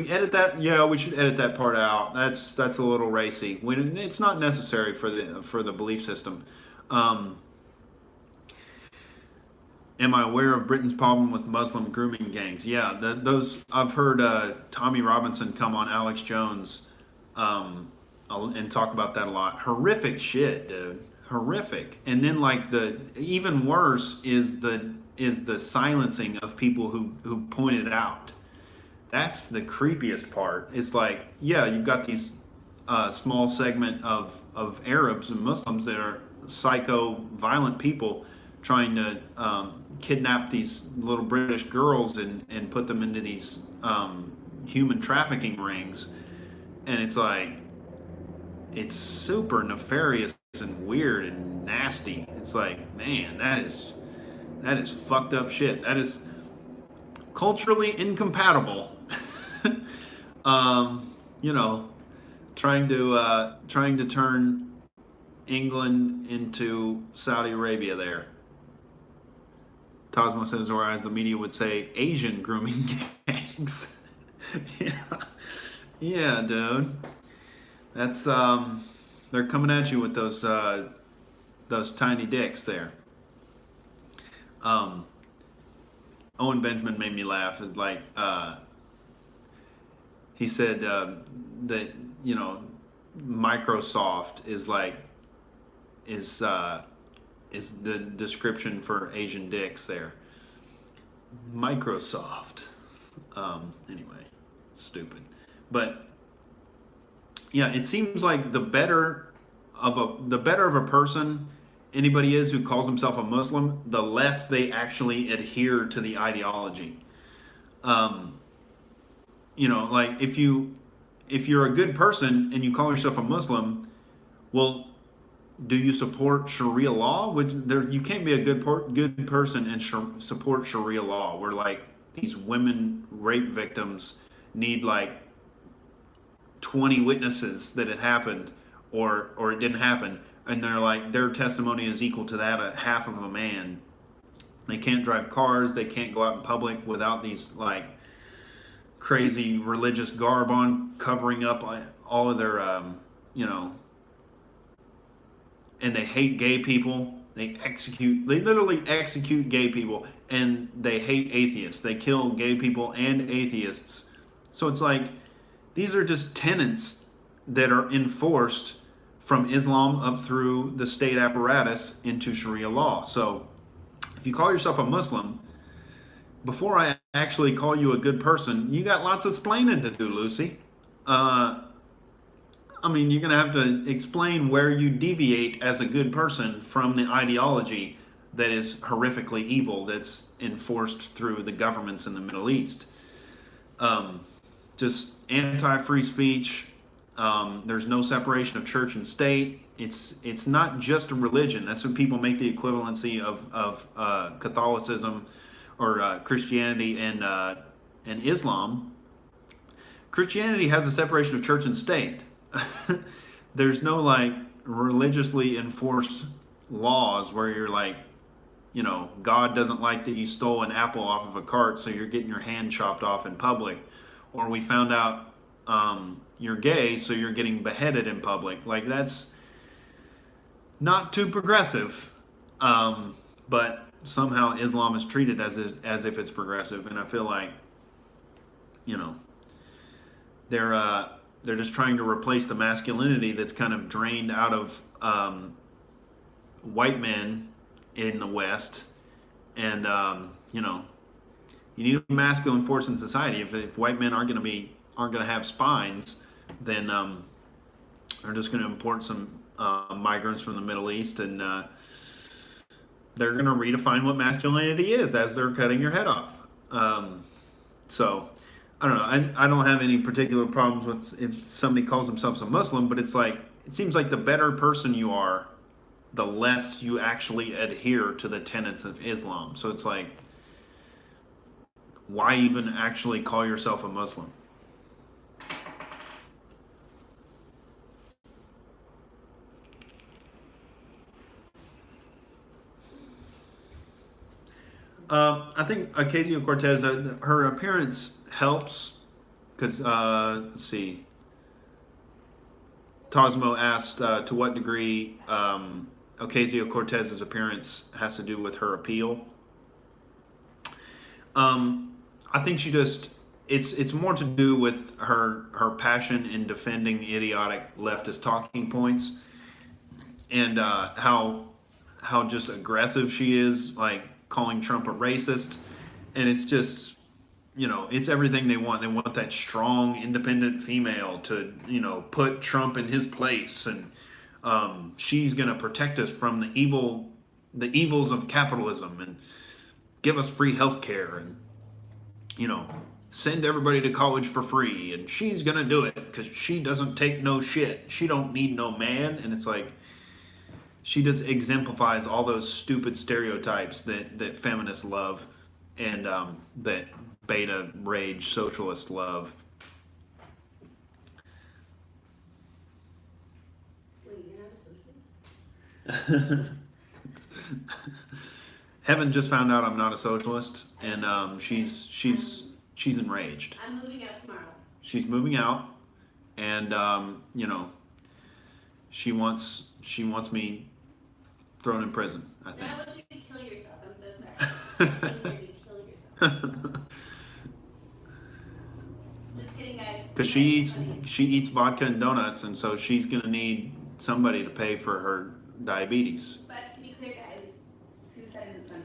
edit that? Yeah, we should edit that part out. That's a little racy. It's not necessary for the belief system. Am I aware of Britain's problem with Muslim grooming gangs? Yeah, those I've heard Tommy Robinson come on Alex Jones and talk about that a lot. Horrific shit, dude. Horrific. And then like the even worse is the silencing of people who point it out. That's the creepiest part. It's like, yeah, you've got these small segment of Arabs and Muslims that are psycho, violent people trying to kidnap these little British girls and put them into these human trafficking rings. And it's like, it's super nefarious and weird and nasty. It's like, man, that is fucked up shit. That is culturally incompatible. Trying to turn England into Saudi Arabia there. Cosmo says, or as the media would say, Asian grooming gangs. Yeah, dude. That's they're coming at you with those tiny dicks there. Owen Benjamin made me laugh. It's like he said that Microsoft is the description for Asian dicks there. Microsoft. Anyway, stupid. But yeah, it seems like the better of a person anybody is who calls himself a Muslim, the less they actually adhere to the ideology. Like if you're a good person and you call yourself a Muslim, well, do you support Sharia law? You can't be a good person and support Sharia law, where like these women rape victims need like 20 witnesses that it happened or it didn't happen, and they're like their testimony is equal to that of half of a man. They can't drive cars, they can't go out in public without these like crazy religious garb on, covering up all of their, you know, and they hate gay people. They literally execute gay people, and they hate atheists. They kill gay people and atheists. So it's like, these are just tenets that are enforced from Islam up through the state apparatus into Sharia law. So if you call yourself a Muslim, before I actually call you a good person, you got lots of explaining to do, Lucy. I mean, you're going to have to explain where you deviate as a good person from the ideology that is horrifically evil that's enforced through the governments in the Middle East. Just anti-free speech. There's no separation of church and state. It's not just a religion. That's when people make the equivalency of Catholicism or Christianity and Islam. Christianity has a separation of church and state. There's no like religiously enforced laws where you're like, you know, God doesn't like that you stole an apple off of a cart, so you're getting your hand chopped off in public. Or we found out you're gay, so you're getting beheaded in public. Like, that's not too progressive. But somehow Islam is treated as if it's progressive, and I feel like, you know, they're just trying to replace the masculinity that's kind of drained out of white men in the West, and you know, you need a masculine force in society. If white men aren't going to have spines, then they're just going to import some migrants from the Middle East, and they're going to redefine what masculinity is as they're cutting your head off. So I don't know. I don't have any particular problems with if somebody calls themselves a Muslim, but it's like, it seems like the better person you are, the less you actually adhere to the tenets of Islam. So it's like, why even actually call yourself a Muslim? I think Ocasio-Cortez, her appearance helps because, let's see, Tosmo asked to what degree Ocasio-Cortez's appearance has to do with her appeal. I think she just, it's more to do with her passion in defending idiotic leftist talking points, and how just aggressive she is, like calling Trump a racist. And it's just, you know, it's everything they want. They want that strong, independent female to, you know, put Trump in his place, and she's going to protect us from the evils of capitalism, and give us free health care, and, you know, send everybody to college for free, and she's going to do it because she doesn't take no shit. She don't need no man. And it's like, she just exemplifies all those stupid stereotypes that feminists love, and that beta rage socialists love. Wait, you're not a socialist? Heaven just found out I'm not a socialist, and she's enraged. I'm moving out tomorrow. She's moving out, and you know, she wants me thrown in prison, I think. Now I want you to kill yourself. I'm so sorry. I want you to kill yourself. Just kidding, guys. Because she eats vodka and donuts, and so she's gonna need somebody to pay for her diabetes. But to be clear, guys, suicide isn't funny.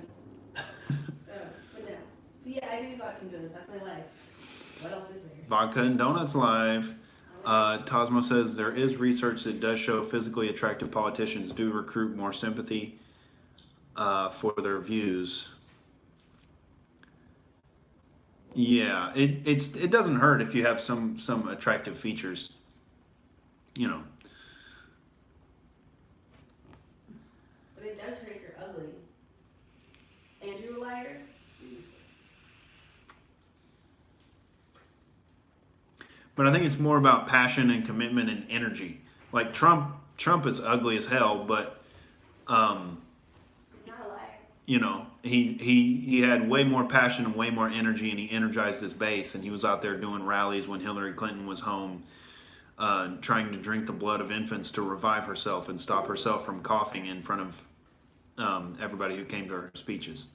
So, but no. But yeah, I do vodka and donuts. That's my life. What else is there? Vodka and Donuts Live. Tosmo says there is research that does show physically attractive politicians do recruit more sympathy for their views. Yeah, it doesn't hurt if you have some attractive features, you know. But it does hurt if you're ugly. And you're a liar. You're useless. But I think it's more about passion and commitment and energy. Like Trump is ugly as hell, but Not a liar. you know, he had way more passion and way more energy, and he energized his base, and he was out there doing rallies when Hillary Clinton was home, trying to drink the blood of infants to revive herself and stop herself from coughing in front of everybody who came to her speeches.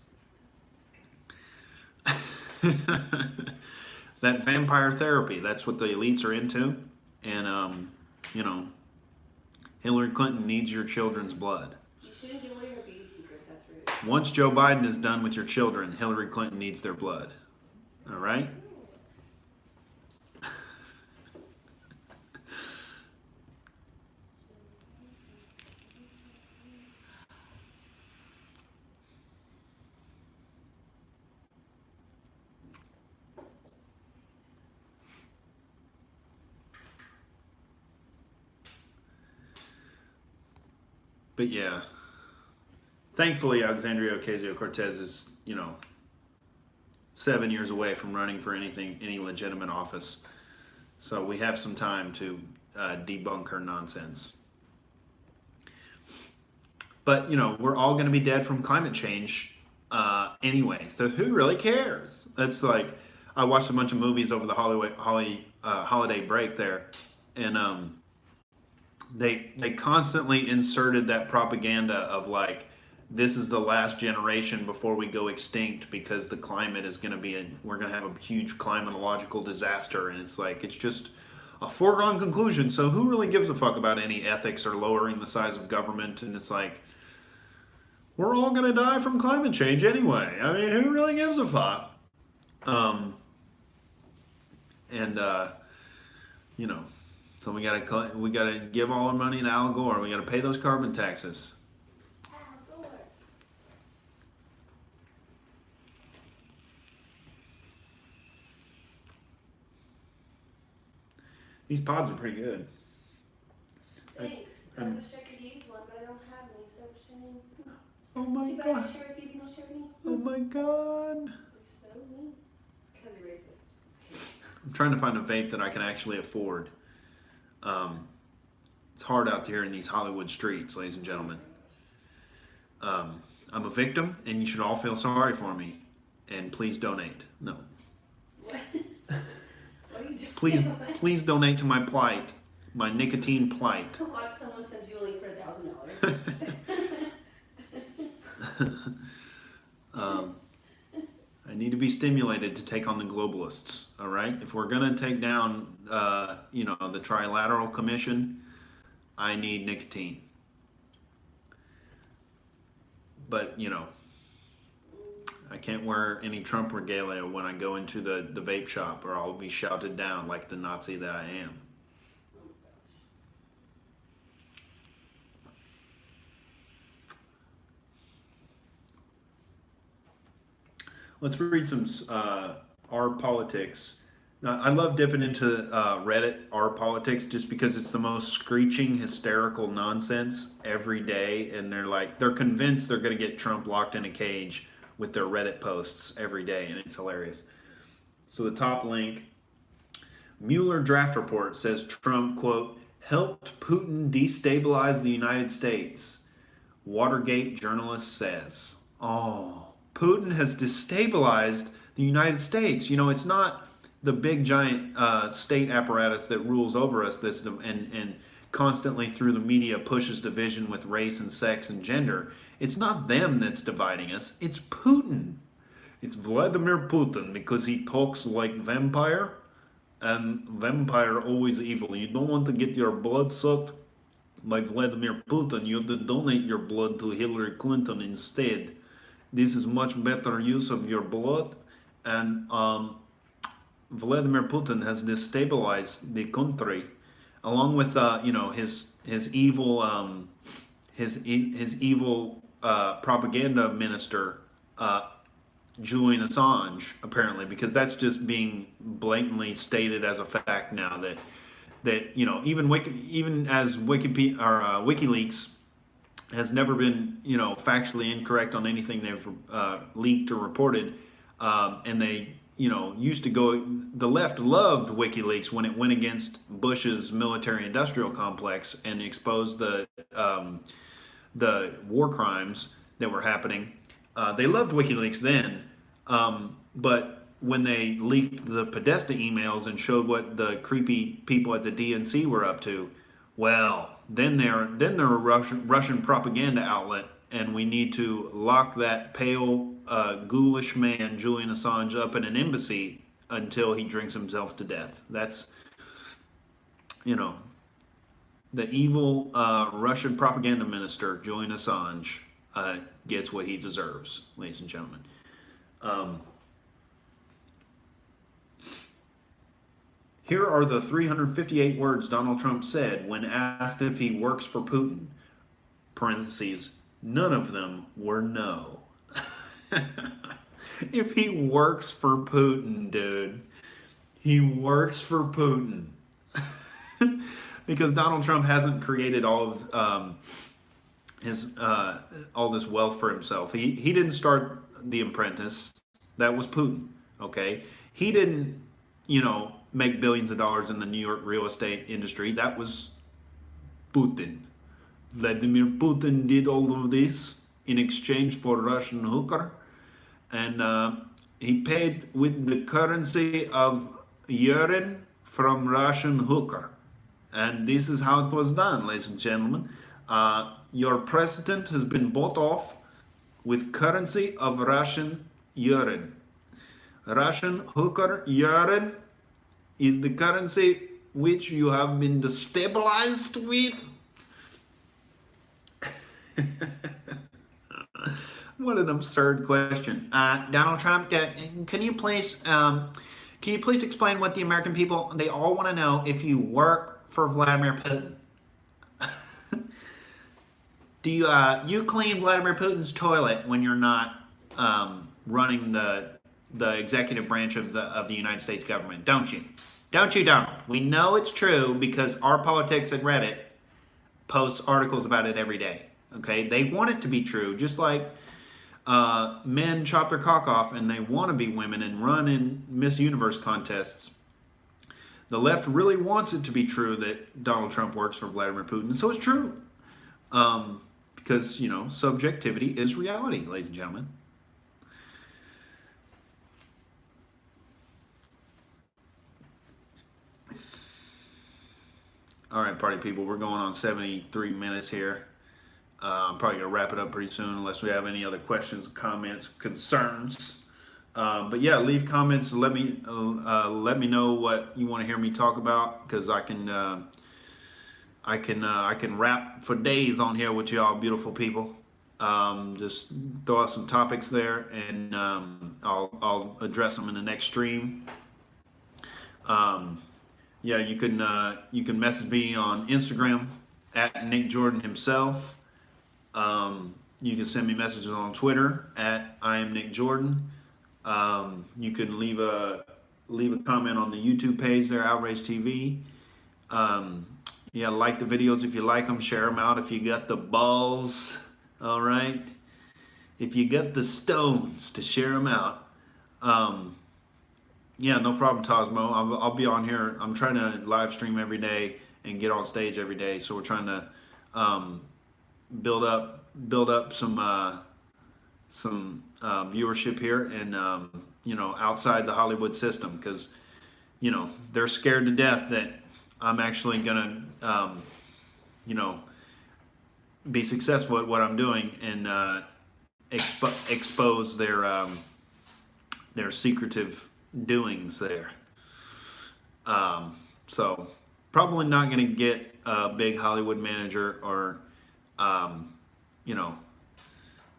That vampire therapy, that's what the elites are into. And, you know, Hillary Clinton needs your children's blood. You shouldn't give away her beauty secrets, that's rude. Once Joe Biden is done with your children, Hillary Clinton needs their blood. All right? But yeah, thankfully Alexandria Ocasio-Cortez is, you know, 7 years away from running for any legitimate office. So we have some time to debunk her nonsense. But, you know, we're all going to be dead from climate change anyway. So who really cares? That's like, I watched a bunch of movies over the holiday break there, and they constantly inserted that propaganda of like, this is the last generation before we go extinct because the climate is going to be we're going to have a huge climatological disaster, and it's like, it's just a foregone conclusion. So who really gives a fuck about any ethics or lowering the size of government? And it's like, we're all going to die from climate change anyway. I mean, who really gives a fuck? You know, so we gotta give all our money to Al Gore. We gotta pay those carbon taxes. Al Gore. These pods are pretty good. Thanks. I wish I could use one, but I don't have any, so shame. Oh my Too bad god. I share with you, you don't share with me. Oh my god. You're so mean. Because you're racist. Just kidding. I'm trying to find a vape that I can actually afford. It's hard out here in these Hollywood streets, ladies and gentlemen. I'm a victim, and you should all feel sorry for me. And please donate. No. What? What are you doing? Please donate to my plight, my nicotine plight. Watch someone sends you a link for $1,000. I need to be stimulated to take on the globalists. All right, if we're gonna take down, you know, the Trilateral Commission, I need nicotine. But you know, I can't wear any Trump regalia when I go into the vape shop, or I'll be shouted down like the Nazi that I am. Let's read some R politics. Now, I love dipping into Reddit R politics just because it's the most screeching, hysterical nonsense every day, and they're convinced they're going to get Trump locked in a cage with their Reddit posts every day, and it's hilarious. So the top link, Mueller draft report says Trump, quote, helped Putin destabilize the United States. Watergate journalist says. Oh, Putin has destabilized the United States. You know, it's not the big giant state apparatus that rules over us and constantly through the media pushes division with race and sex and gender. It's not them that's dividing us. It's Putin. It's Vladimir Putin because he talks like vampire, and vampire always evil. You don't want to get your blood sucked by Vladimir Putin. You have to donate your blood to Hillary Clinton instead. This is much better use of your blood, and Vladimir Putin has destabilized the country, along with you know, his evil propaganda minister Julian Assange, apparently, because that's just being blatantly stated as a fact now that you know, even as Wikipedia or WikiLeaks has never been, you know, factually incorrect on anything they've leaked or reported, and they, you know, used to go, the left loved WikiLeaks when it went against Bush's military-industrial complex and exposed the war crimes that were happening. They loved WikiLeaks then, but when they leaked the Podesta emails and showed what the creepy people at the DNC were up to, well, then they're a Russian propaganda outlet, and we need to lock that pale, ghoulish man Julian Assange up in an embassy until he drinks himself to death. That's, the evil Russian propaganda minister Julian Assange gets what he deserves, ladies and gentlemen. Here are the 358 words Donald Trump said when asked if he works for Putin. Parentheses, none of them were no. If he works for Putin, dude, he works for Putin. Because Donald Trump hasn't created all of all this wealth for himself. He didn't start The Apprentice. That was Putin. Okay, he didn't make billions of dollars in the New York real estate industry. That was Putin. Vladimir Putin did all of this in exchange for Russian hooker, and he paid with the currency of urine from Russian hooker. And this is how it was done, ladies and gentlemen. Your president has been bought off with currency of Russian urine. Russian hooker urine is the currency which you have been destabilized with. What an absurd question. Donald Trump, can you please explain what the American people, they all want to know if you work for Vladimir Putin? Do you clean Vladimir Putin's toilet when you're not running the executive branch of the United States government? Don't you? Don't you, Donald? We know it's true because our politics at Reddit posts articles about it every day. Okay, they want it to be true, just like men chop their cock off and they want to be women and run in Miss Universe contests. The left really wants it to be true that Donald Trump works for Vladimir Putin, and so it's true. Because, subjectivity is reality, ladies and gentlemen. All right, party people, we're going on 73 minutes here. I'm probably going to wrap it up pretty soon unless we have any other questions, comments, concerns. But yeah, leave comments. Let me know what you want to hear me talk about, because I can rap for days on here with y'all beautiful people. Just throw out some topics there, and I'll address them in the next stream. Yeah, you can message me on Instagram at Nick Jordan himself. You can send me messages on Twitter at I am Nick Jordan. You can leave a comment on the YouTube page there, Outrage TV. Yeah, like the videos if you like them, share them out if you got the balls. All right, if you got the stones to share them out. Yeah, no problem, Tosmo. I'll be on here. I'm trying to live stream every day and get on stage every day. So we're trying to build up some viewership here, and outside the Hollywood system, because they're scared to death that I'm actually gonna be successful at what I'm doing and expose their secretive doings there. So probably not going to get a big Hollywood manager or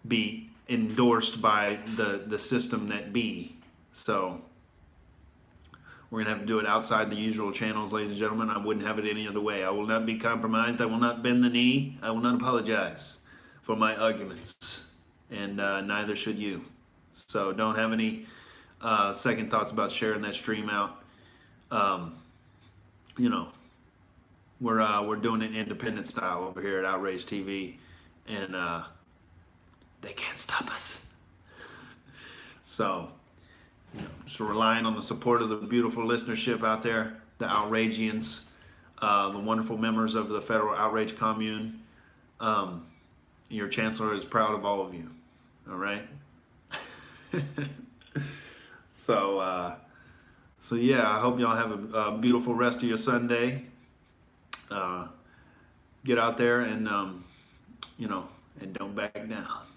be endorsed by the system that be. So we're going to have to do it outside the usual channels, ladies and gentlemen. I wouldn't have it any other way. I will not be compromised. I will not bend the knee. I will not apologize for my arguments, and neither should you. So don't have any second thoughts about sharing that stream out. We're doing it independent style over here at Outrage TV, and they can't stop us. So, just relying on the support of the beautiful listenership out there, the Outragians, the wonderful members of the Federal Outrage Commune. Your chancellor is proud of all of you. All right, So yeah, I hope y'all have a beautiful rest of your Sunday. Get out there and and don't back down.